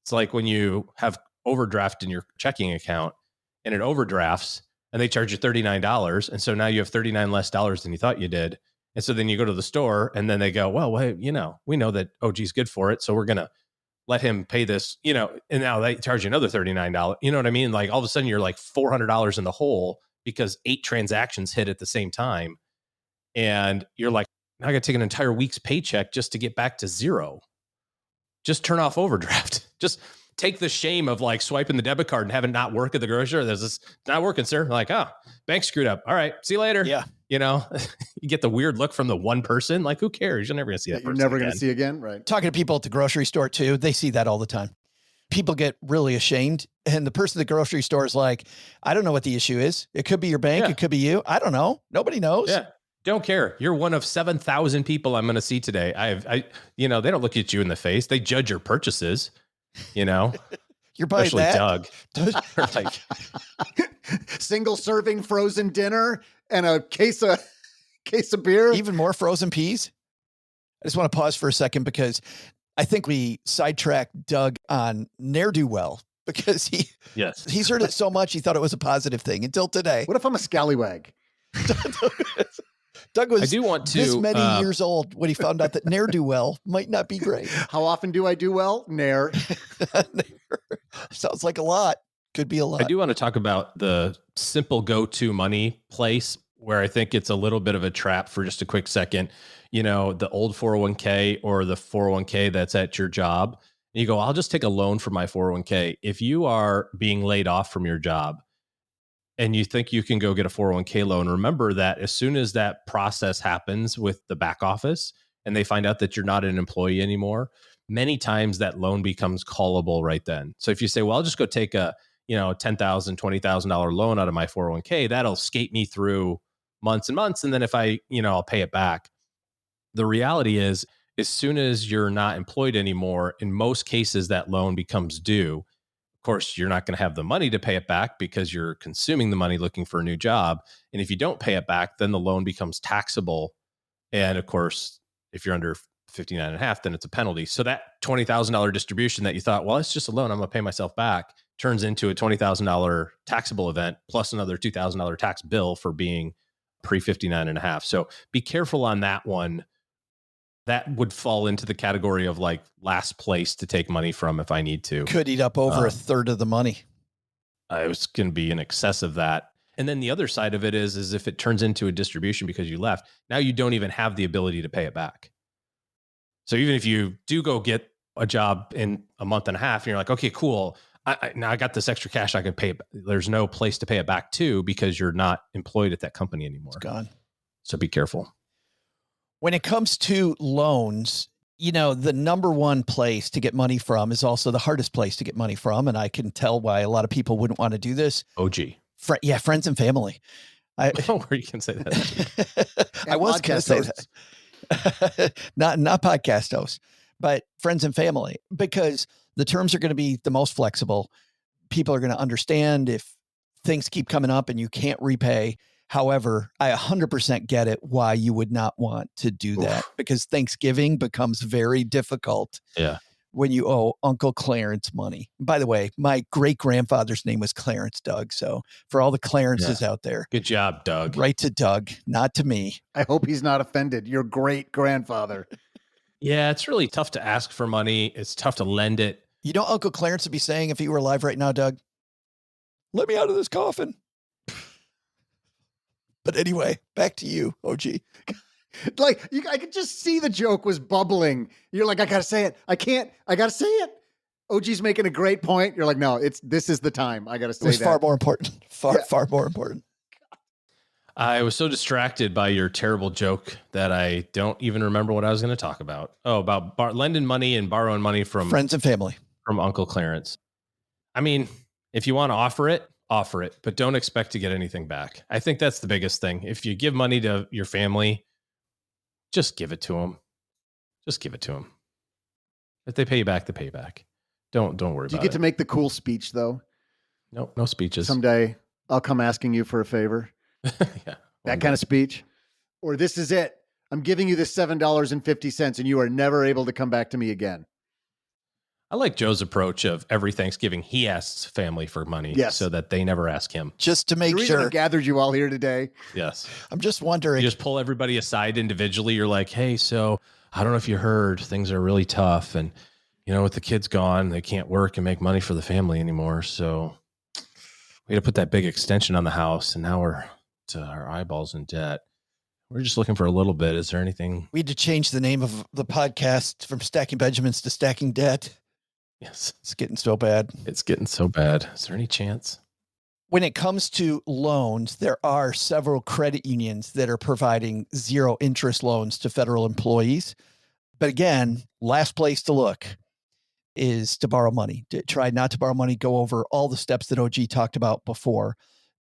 It's like when you have overdraft in your checking account and it overdrafts and they charge you $39. And so now you have $39 less dollars than you thought you did. And so then you go to the store and then they go, well, wait, we know that OG's good for it. So we're going to let him pay this, and now they charge you another $39. You know what I mean? Like all of a sudden you're like $400 in the hole because 8 transactions hit at the same time. And you're like, now I got to take an entire week's paycheck just to get back to zero. Just turn off overdraft. Just take the shame of like swiping the debit card and having not work at the grocery. There's this not working, sir. Like, oh, bank screwed up. All right, see you later. Yeah. You get the weird look from the one person. Like, who cares? You're never going to see that person. You're never going to see again. Right. Talking to people at the grocery store too, they see that all the time. People get really ashamed. And the person at the grocery store is like, I don't know what the issue is. It could be your bank. Yeah. It could be you. I don't know. Nobody knows. Yeah. Don't care. You're one of 7,000 people I'm going to see today. They don't look at you in the face. They judge your purchases, You're buying especially that? Doug. Like, single serving frozen dinner and a case of beer. Even more frozen peas. I just want to pause for a second because I think we sidetracked Doug on ne'er-do-well because Yes. he's heard it so much he thought it was a positive thing until today. What if I'm a scallywag? Doug was I do want this to, many years old when he found out that ne'er-do-well might not be great. How often do I do well? Ne'er. Sounds like a lot. Could be a lot. I do want to talk about the simple go-to money place where I think it's a little bit of a trap for just a quick second. You know, the old 401k or the 401k that's at your job. And you go, I'll just take a loan for my 401k. If you are being laid off from your job and you think you can go get a 401k loan, remember that as soon as that process happens with the back office and they find out that you're not an employee anymore, many times that loan becomes callable right then. So if you say, well, I'll just go take a $10,000, $20,000 loan out of my 401k, that'll skate me through months and months. And then if I'll pay it back. The reality is, as soon as you're not employed anymore, in most cases, that loan becomes due. Of course, you're not going to have the money to pay it back because you're consuming the money looking for a new job. And if you don't pay it back, then the loan becomes taxable. And of course, if you're under 59 and a half, then it's a penalty. So that $20,000 distribution that you thought, well, it's just a loan, I'm going to pay myself back, turns into a $20,000 taxable event plus another $2,000 tax bill for being pre 59 and a half. So be careful on that one. That would fall into the category of like last place to take money from if I need to. Could eat up over a third of the money. It was going to be in excess of that. And then the other side of it is if it turns into a distribution because you left, now you don't even have the ability to pay it back. So even if you do go get a job in a month and a half, and you're like, okay, cool. Now I got this extra cash I can pay. There's no place to pay it back to because you're not employed at that company anymore. It's gone. So be careful. When it comes to loans, the number one place to get money from is also the hardest place to get money from. And I can tell why a lot of people wouldn't want to do this. OG. Friends and family. Where you can say that. I was going to say that. not podcast hosts, but friends and family, because the terms are going to be the most flexible. People are going to understand if things keep coming up and you can't repay. However, I 100% get it why you would not want to do that because Thanksgiving becomes very difficult. Yeah. When you owe Uncle Clarence money. By the way, my great grandfather's name was Clarence, Doug. So for all the Clarences out there, good job, Doug. Right to Doug, not to me. I hope he's not offended. Your great grandfather. Yeah, it's really tough to ask for money. It's tough to lend it. You know, Uncle Clarence would be saying if he were alive right now, Doug, let me out of this coffin. But anyway, back to you, OG. I could just see the joke was bubbling. You're like, I got to say it. I got to say it. OG's making a great point. You're like, no, this is the time. I got to say that. It's far more important. Far more important. I was so distracted by your terrible joke that I don't even remember what I was going to talk about. Oh, about lending money and borrowing money from friends and family. From Uncle Clarence. I mean, if you want to offer it, but don't expect to get anything back. I think that's the biggest thing. If you give money to your family, just give it to them. Just give it to them. If they pay you back, they pay you back. Don't worry about it. Do you get to make the cool speech, though? Nope, no speeches. Someday I'll come asking you for a favor. Yeah. That kind of speech. Or this is it. I'm giving you this $7.50 and you are never able to come back to me again. I like Joe's approach of every Thanksgiving, he asks family for money so that they never ask him. Just to make sure. I gathered you all here today. Yes. I'm just wondering. You just pull everybody aside individually. You're like, hey, so I don't know if you heard, things are really tough. And, with the kids gone, they can't work and make money for the family anymore. So we had to put that big extension on the house. And now we're to our eyeballs in debt. We're just looking for a little bit. Is there anything? We had to change the name of the podcast from Stacking Benjamins to Stacking Debt. Yes. It's getting so bad. It's getting so bad. Is there any chance? When it comes to loans, there are several credit unions that are providing zero interest loans to federal employees. But again, last place to look is to borrow money. Try not to borrow money. Go over all the steps that OG talked about before.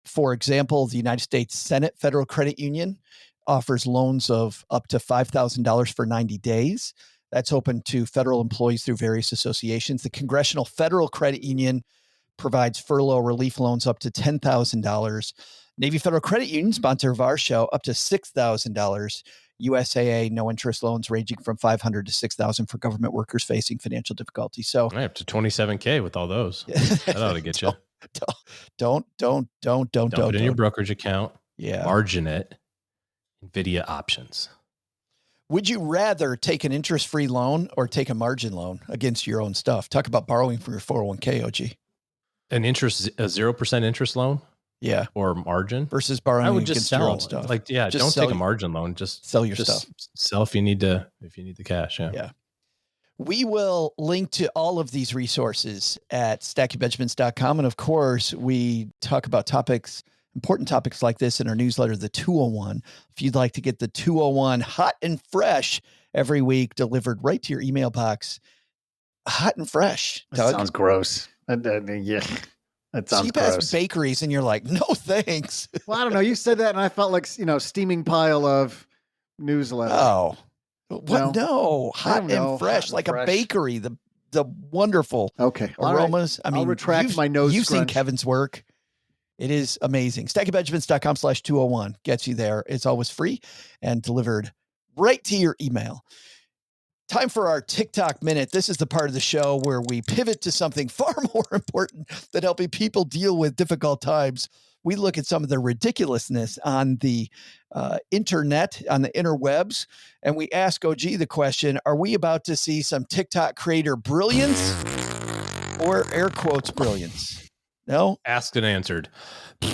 For example, the United States Senate Federal Credit Union offers loans of up to $5,000 for 90 days. That's open to federal employees through various associations. The Congressional Federal Credit Union provides furlough relief loans up to $10,000. Navy Federal Credit Union, sponsor of our show, up to $6,000. USAA, no interest loans ranging from $500 to $6,000 for government workers facing financial difficulty. So up to $27K with all those. That ought to get you. Don't Dump it in your brokerage account. Yeah. Margin it. NVIDIA options. Would you rather take an interest-free loan or take a margin loan against your own stuff? Talk about borrowing from your 401k, OG. A 0% interest loan? Yeah. Or margin? Versus borrowing I would just against sell your own stuff. Don't take a margin loan. Just sell your stuff. Sell if you need the cash. Yeah. We will link to all of these resources at stackingbenjamins.com. And of course, we talk about important topics like this in our newsletter, the 201. If you'd like to get the 201 hot and fresh every week, delivered right to your email box, hot and fresh. That sounds gross. Yeah, that sounds cheap gross. ass bakeries, and you're like, no thanks. Well, I don't know. You said that, and I felt like steaming pile of newsletter. Oh, what? No, hot and fresh, like a bakery. The wonderful aromas. Right. I mean, I'll retract my nose. You've seen Kevin's work. It is amazing. stackingbenjamins.com/201 gets you there. It's always free and delivered right to your email. Time for our TikTok minute. This is the part of the show where we pivot to something far more important than helping people deal with difficult times. We look at some of the ridiculousness on the internet, on the interwebs, and we ask OG the question, are we about to see some TikTok creator brilliance or air quotes brilliance? No? Asked and answered. I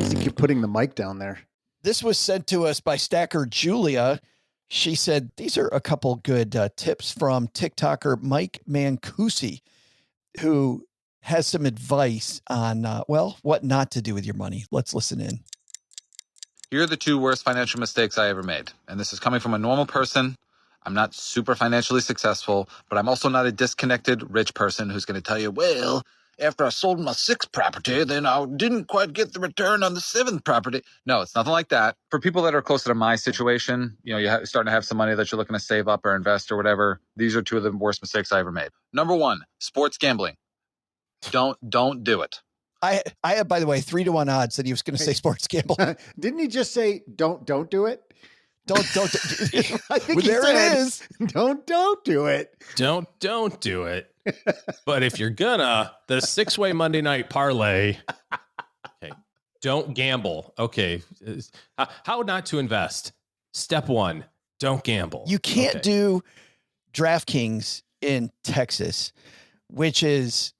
think you're putting the mic down there. This was sent to us by Stacker Julia. She said, these are a couple good tips from TikToker Mike Mancusi, who has some advice on, what not to do with your money. Let's listen in. Here are the 2 worst financial mistakes I ever made. And this is coming from a normal person. I'm not super financially successful, but I'm also not a disconnected rich person who's going to tell you, well, after I sold my 6th property, then I didn't quite get the return on the 7th property. No, it's nothing like that. For people that are closer to my situation, you're starting to have some money that you're looking to save up or invest or whatever. These are 2 of the worst mistakes I ever made. Number 1, sports gambling. Don't do it. I have, by the way, 3-to-1 odds that he was going to say sports gambling. Didn't he just say, don't do it? Don't. I think there said, it is. Don't do it. Don't do it. But if you're gonna, the 6-way Monday night parlay, okay, don't gamble. Okay. How not to invest? Step 1, don't gamble. You can't do DraftKings in Texas, which is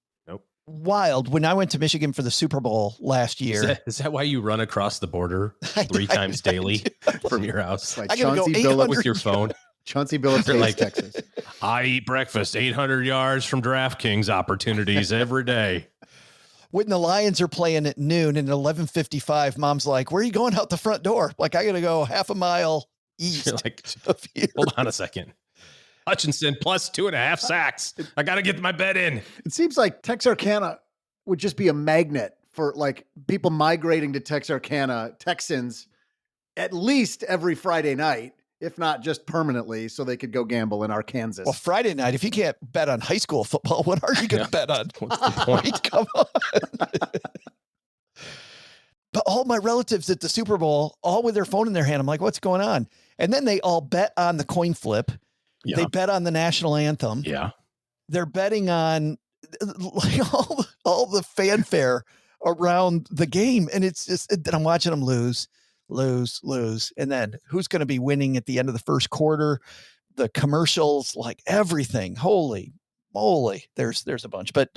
wild. When I went to Michigan for the Super Bowl last year. Is that why you run across the border 3 times daily from your house? Like I gotta go 800 with your phone. Chauncey Billups, Texas. I eat breakfast 800 yards from DraftKings opportunities every day. When the Lions are playing at noon and at 11:55, Mom's like, where are you going out the front door? Like, I got to go half a mile east of here. Hold on a second. Hutchinson plus 2.5 sacks. I got to get my bet in. It seems like Texarkana would just be a magnet for like people migrating to Texarkana, Texans, at least every Friday night, if not just permanently, so they could go gamble in Arkansas. Well, Friday night, if you can't bet on high school football, what are you going to bet on? What's the point? Come on. But all my relatives at the Super Bowl, all with their phone in their hand, I'm like, what's going on? And then they all bet on the coin flip. Yeah. They bet on the national anthem. Yeah. They're betting on like all the fanfare around the game. And it's just, I'm watching them lose. And then who's going to be winning at the end of the first quarter? The commercials, like everything. Holy moly. There's a bunch, but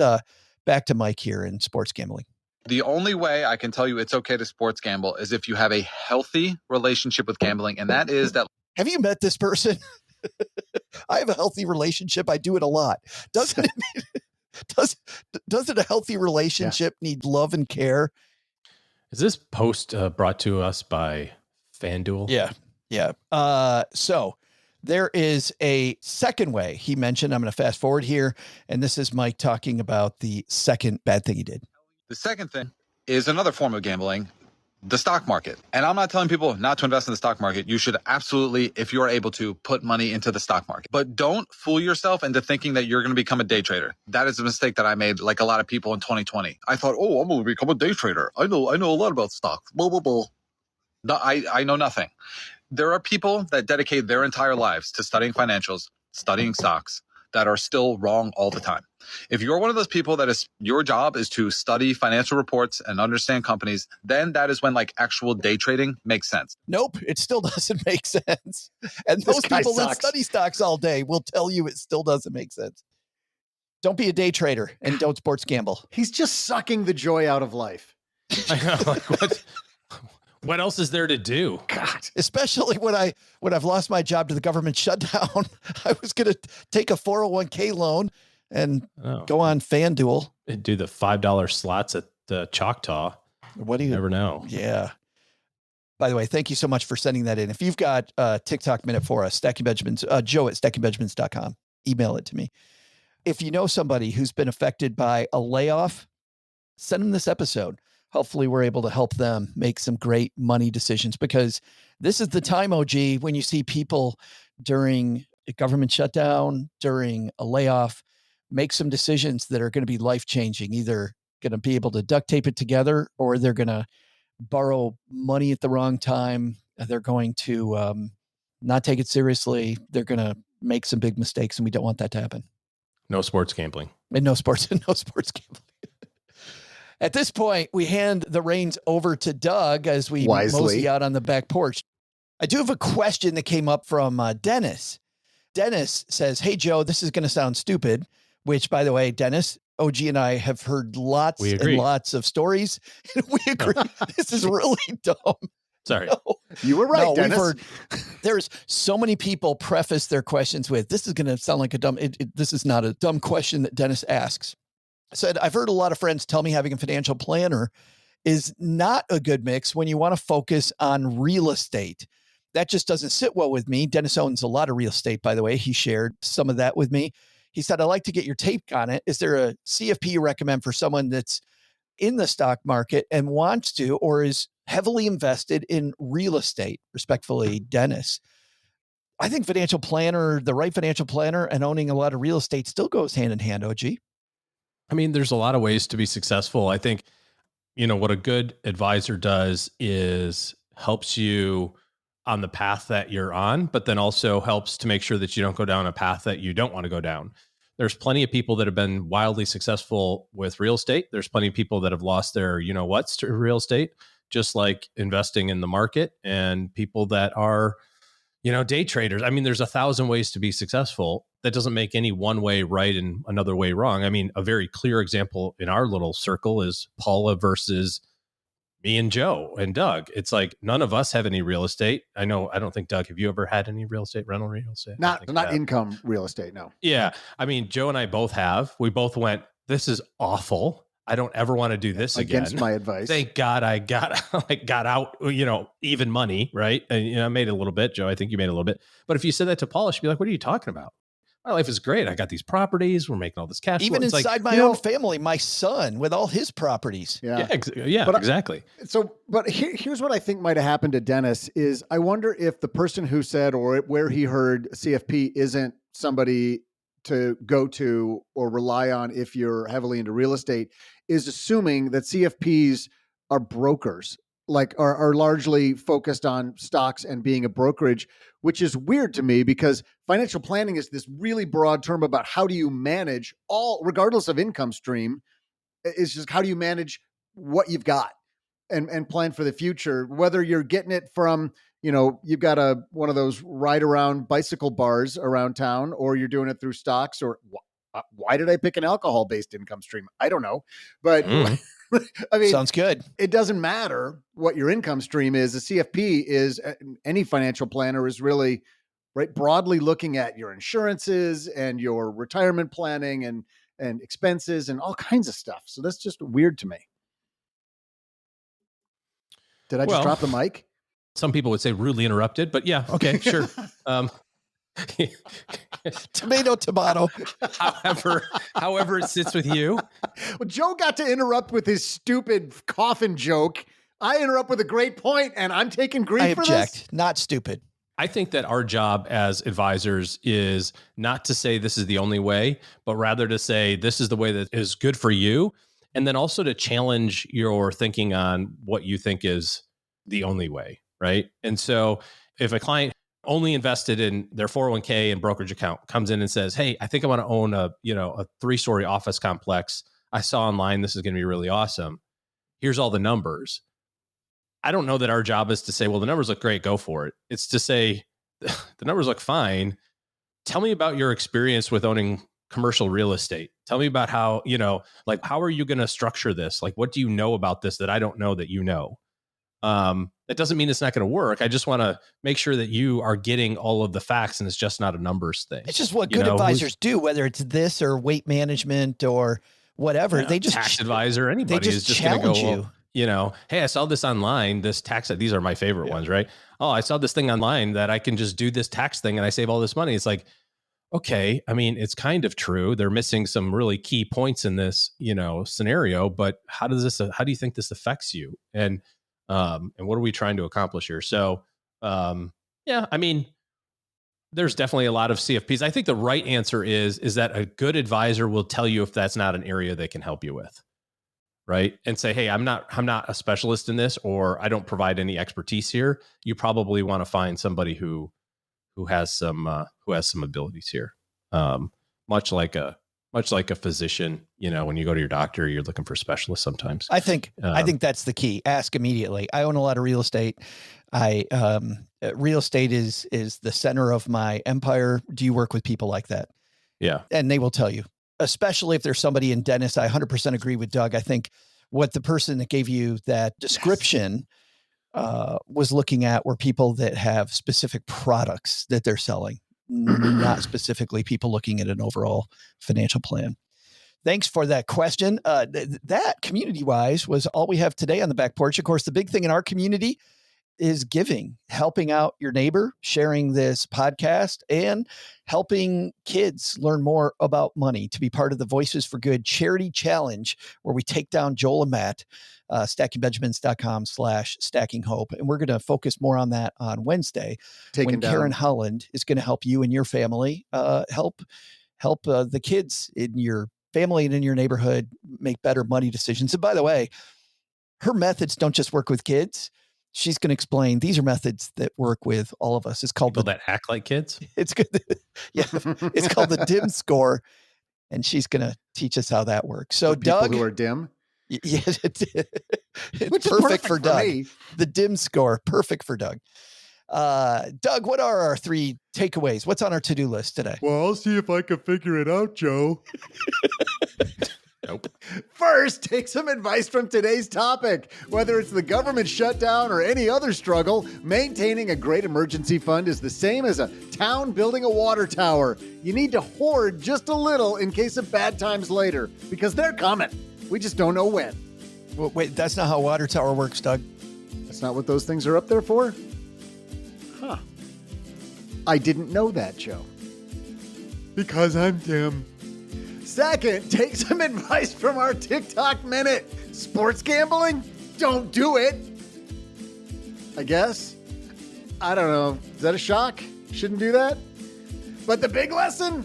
back to Mike here in sports gambling. The only way I can tell you it's okay to sports gamble is if you have a healthy relationship with gambling. And that is that. Have you met this person? I have a healthy relationship. I do it a lot. Doesn't a healthy relationship need love and care? Is this post brought to us by FanDuel? Yeah. So there is a second way he mentioned. I'm going to fast forward here. And this is Mike talking about the second bad thing he did. The second thing is another form of gambling, the stock market. And I'm not telling people not to invest in the stock market. You should absolutely, if you're able to, put money into the stock market. But don't fool yourself into thinking that you're going to become a day trader. That is a mistake that I made, like a lot of people in 2020. I thought, I'm going to become a day trader. I know a lot about stocks. Blah, blah, blah. No, I know nothing. There are people that dedicate their entire lives to studying financials, studying stocks, that are still wrong all the time. If you're one of those people that is your job is to study financial reports and understand companies, then that is when like actual day trading makes sense. Nope, it still doesn't make sense. And those people that study stocks all day will tell you it still doesn't make sense. Don't be a day trader and don't sports gamble. He's just sucking the joy out of life. I know, like what else is there to do? God, especially when I've lost my job to the government shutdown. I was going to take a 401k loan and go on FanDuel. Do the $5 slots at the Choctaw. What do you never know? Yeah. By the way, thank you so much for sending that in. If you've got a TikTok minute for us, Stacking Benjamins, Joe at stackingbenjamins.com. Email it to me. If you know somebody who's been affected by a layoff, send them this episode. Hopefully we're able to help them make some great money decisions, because this is the time, OG, when you see people during a government shutdown, during a layoff, make some decisions that are going to be life-changing, either going to be able to duct tape it together, or they're going to borrow money at the wrong time. They're going to not take it seriously. They're going to make some big mistakes, and we don't want that to happen. No sports gambling. And no sports gambling. At this point, we hand the reins over to Doug as we mosey out on the back porch. I do have a question that came up from Dennis. Dennis says, "Hey, Joe, this is going to sound stupid," which, by the way, Dennis, OG and I have heard lots and lots of stories. And we agree. This is really dumb. Sorry. No, you were right, Dennis. There's so many people preface their questions with, this is going to sound like a dumb, this is not a dumb question that Dennis asks. Said, I've heard a lot of friends tell me having a financial planner is not a good mix when you want to focus on real estate. That just doesn't sit well with me. Dennis owns a lot of real estate, by the way. He shared some of that with me. He said, I'd like to get your take on it. Is there a CFP you recommend for someone that's in the stock market and wants to, or is heavily invested in real estate? Respectfully, Dennis. I think the right financial planner and owning a lot of real estate still goes hand in hand, OG. I mean, there's a lot of ways to be successful. I think, what a good advisor does is helps you on the path that you're on, but then also helps to make sure that you don't go down a path that you don't want to go down. There's plenty of people that have been wildly successful with real estate. There's plenty of people that have lost their whats to real estate, just like investing in the market, and people that are, day traders. I mean, there's 1,000 ways to be successful. That doesn't make any one way right and another way wrong. I mean, a very clear example in our little circle is Paula versus me and Joe and Doug. It's like none of us have any real estate. I don't think, Doug, have you ever had any rental real estate? Not income real estate, no. Yeah. I mean, Joe and I both have. We both went, this is awful. I don't ever want to do this again. Against my advice. Thank God I got out, even money, right? And I made a little bit. Joe, I think you made a little bit. But if you said that to Paula, she'd be like, what are you talking about? My life is great. I got these properties. We're making all this cash. Even inside my own family, my son with all his properties. Yeah, exactly. But here's what I think might have happened to Dennis is I wonder if the person who said or where he heard CFP isn't somebody to go to or rely on if you're heavily into real estate is assuming that CFPs are brokers, like are largely focused on stocks and being a brokerage, which is weird to me because financial planning is this really broad term about how do you manage regardless of income stream. It's just how do you manage what you've got and plan for the future, whether you're getting it from, you've got one of those ride around bicycle bars around town, or you're doing it through stocks, or why did I pick an alcohol based income stream? I don't know, but I mean, sounds good. It doesn't matter what your income stream is. A CFP is, any financial planner is really right broadly looking at your insurances and your retirement planning and expenses and all kinds of stuff. So that's just weird to me. Did I just drop the mic? Some people would say rudely interrupted, but yeah, okay, sure. Tomato. However it sits with you. Well, Joe got to interrupt with his stupid coffin joke. I interrupt with a great point, and I'm taking grief for this. I object. Not stupid. I think that our job as advisors is not to say this is the only way, but rather to say this is the way that is good for you. And then also to challenge your thinking on what you think is the only way, right? And so if a client only invested in their 401k and brokerage account comes in and says, hey, I think I want to own a 3-story office complex. I saw online, this is going to be really awesome. Here's all the numbers. I don't know that our job is to say, well, the numbers look great, go for it. It's to say, the numbers look fine. Tell me about your experience with owning commercial real estate. Tell me about how, how are you going to structure this? Like, what do you know about this that I don't know that you know? That doesn't mean it's not going to work. I just want to make sure that you are getting all of the facts and it's just not a numbers thing. It's just what good advisors do, whether it's this or weight management or whatever. They just tax advisor, anybody is just going to go, hey, I saw this online, this tax, these are my favorite ones, right? Oh, I saw this thing online that I can just do this tax thing and I save all this money. It's like, okay, I mean, it's kind of true. They're missing some really key points in this, scenario, but how do you think this affects you? And what are we trying to accomplish here? So, I mean, there's definitely a lot of CFPs. I think the right answer is that a good advisor will tell you if that's not an area they can help you with. Right. And say, hey, I'm not a specialist in this, or I don't provide any expertise here. You probably want to find somebody who has some abilities here. Much like a physician, when you go to your doctor, you're looking for specialists sometimes. I think that's the key. Ask immediately. I own a lot of real estate. Real estate is the center of my empire. Do you work with people like that? Yeah. And they will tell you, especially if there's somebody in dentist. I 100% agree with Doug. I think what the person that gave you that description was looking at were people that have specific products that they're selling, not specifically people looking at an overall financial plan. Thanks for that question. That community-wise was all we have today on the back porch. Of course, the big thing in our community is giving, helping out your neighbor, sharing this podcast, and helping kids learn more about money to be part of the Voices for Good charity challenge, where we take down Joel and Matt, stackingbenjamins.com/stackinghope. And we're going to focus more on that on Wednesday when Karen Holland is going to help you and your family help the kids in your family and in your neighborhood make better money decisions. And by the way, her methods don't just work with kids. She's going to explain these are methods that work with all of us. It's called people that act like kids. It's good. Yeah. It's called the DIM score. And she's going to teach us how that works. So people Doug, who are dim. Yeah, it's perfect perfect for Doug. me. The DIM score. Perfect for Doug. Doug, what are our 3 takeaways? What's on our to-do list today? Well, I'll see if I can figure it out, Joe. Nope. First, take some advice from today's topic. Whether it's the government shutdown or any other struggle, maintaining a great emergency fund is the same as a town building a water tower. You need to hoard just a little in case of bad times later, because they're coming. We just don't know when. Well, wait, that's not how a water tower works, Doug. That's not what those things are up there for? Huh. I didn't know that, Joe. Because I'm dim. Second, take some advice from our TikTok minute. Sports gambling? Don't do it. I guess. I don't know. Is that a shock? Shouldn't do that? But the big lesson?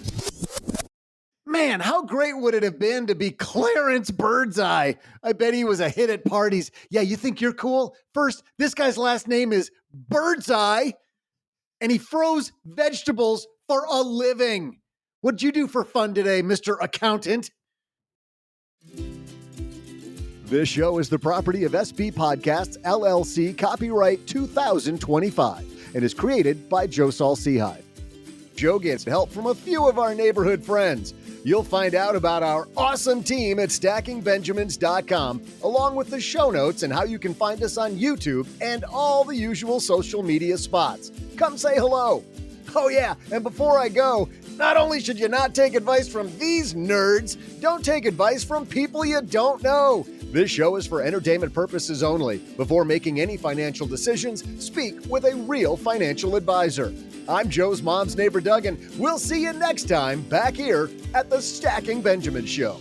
Man, how great would it have been to be Clarence Birdseye? I bet he was a hit at parties. Yeah, you think you're cool? First, this guy's last name is Birdseye, and he froze vegetables for a living. What'd you do for fun today, Mr. Accountant? This show is the property of SB Podcasts, LLC, copyright 2025, and is created by Joe Saul-Sehy. Joe gets help from a few of our neighborhood friends. You'll find out about our awesome team at stackingbenjamins.com, along with the show notes and how you can find us on YouTube and all the usual social media spots. Come say hello. Oh yeah, and before I go, not only should you not take advice from these nerds, don't take advice from people you don't know. This show is for entertainment purposes only. Before making any financial decisions, speak with a real financial advisor. I'm Joe's mom's neighbor, Doug, and we'll see you next time back here at the Stacking Benjamin Show.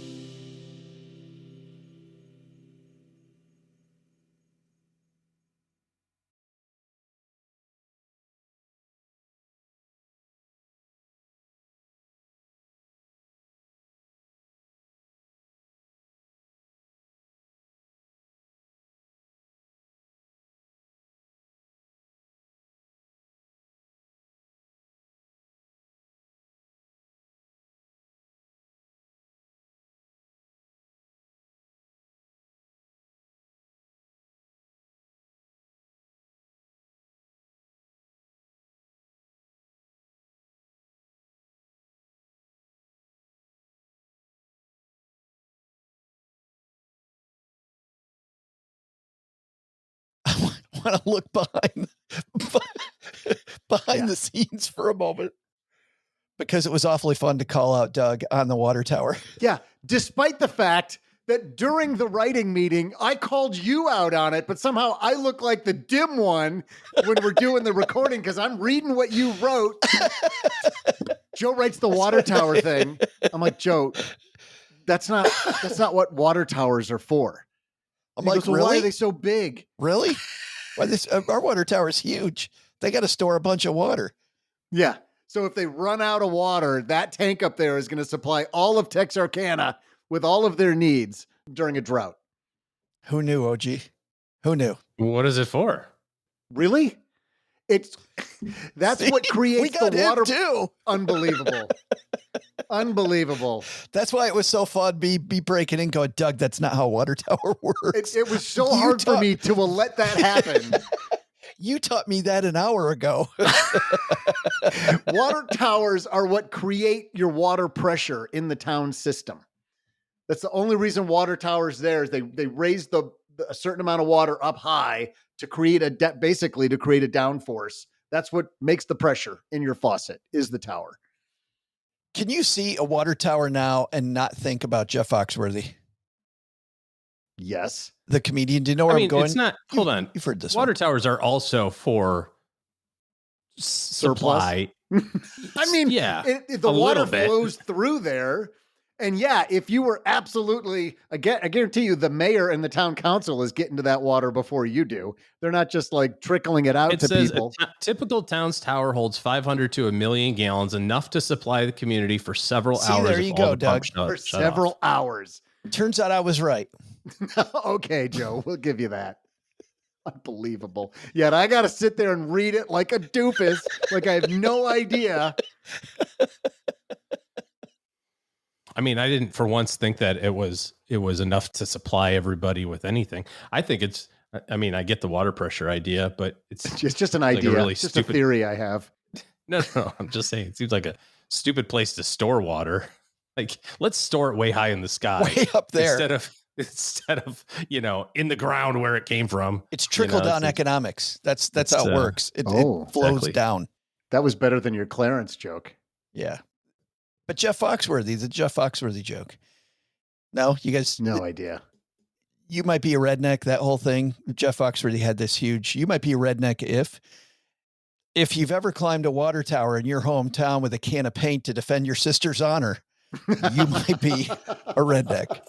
want to look behind the scenes for a moment because it was awfully fun to call out Doug on the water tower. Yeah. Despite the fact that during the writing meeting, I called you out on it, but somehow I look like the dim one when we're doing the recording because I'm reading what you wrote. Joe writes the water tower thing. I'm like, Joe, that's not what water towers are for. I'm like, goes, well, really? why are they so big? Really? Why our water tower is huge. They got to store a bunch of water. Yeah. So if they run out of water, that tank up there is going to supply all of Texarkana with all of their needs during a drought. Who knew, OG? Who knew? What is it for? Really? That's See, what creates the water too. Unbelievable. Unbelievable. That's why it was so fun. Be breaking in, going, Doug, that's not how water tower works. It was so hard for me to let that happen. You taught me that an hour ago. Water towers are what create your water pressure in the town system. That's the only reason water towers there is they raise a certain amount of water up high to create basically to create a downforce. That's what makes the pressure in your faucet is the tower. Can you see a water tower now and not think about Jeff Foxworthy? Yes. The comedian. Do you know where I'm going? It's not. Hold on. You've heard this. Water towers are also for supply. I mean, yeah, the water flows through there. And yeah, if you were absolutely, I guarantee you the mayor and the town council is getting to that water before you do. They're not just like trickling it out to people. Typical town's tower holds 500 to 1 million gallons, enough to supply the community for several hours. There you go, Doug. For several hours. Turns out I was right. Okay, Joe, we'll give you that. Unbelievable. Yet I got to sit there and read it like a doofus, like I have no idea. I mean, I didn't for once think that it was enough to supply everybody with anything. I think I get the water pressure idea, but it's just an idea. Like it's just a theory I have. No, I'm just saying it seems like a stupid place to store water. Like, let's store it way high in the sky. Way up there. Instead of, in the ground where it came from. It's trickle down economics. That's how it works. It flows down. That was better than your Clarence joke. Yeah. But Jeff Foxworthy, the Jeff Foxworthy joke. No, you guys. No idea. You might be a redneck, that whole thing. Jeff Foxworthy had this huge, you might be a redneck if you've ever climbed a water tower in your hometown with a can of paint to defend your sister's honor, you might be a redneck.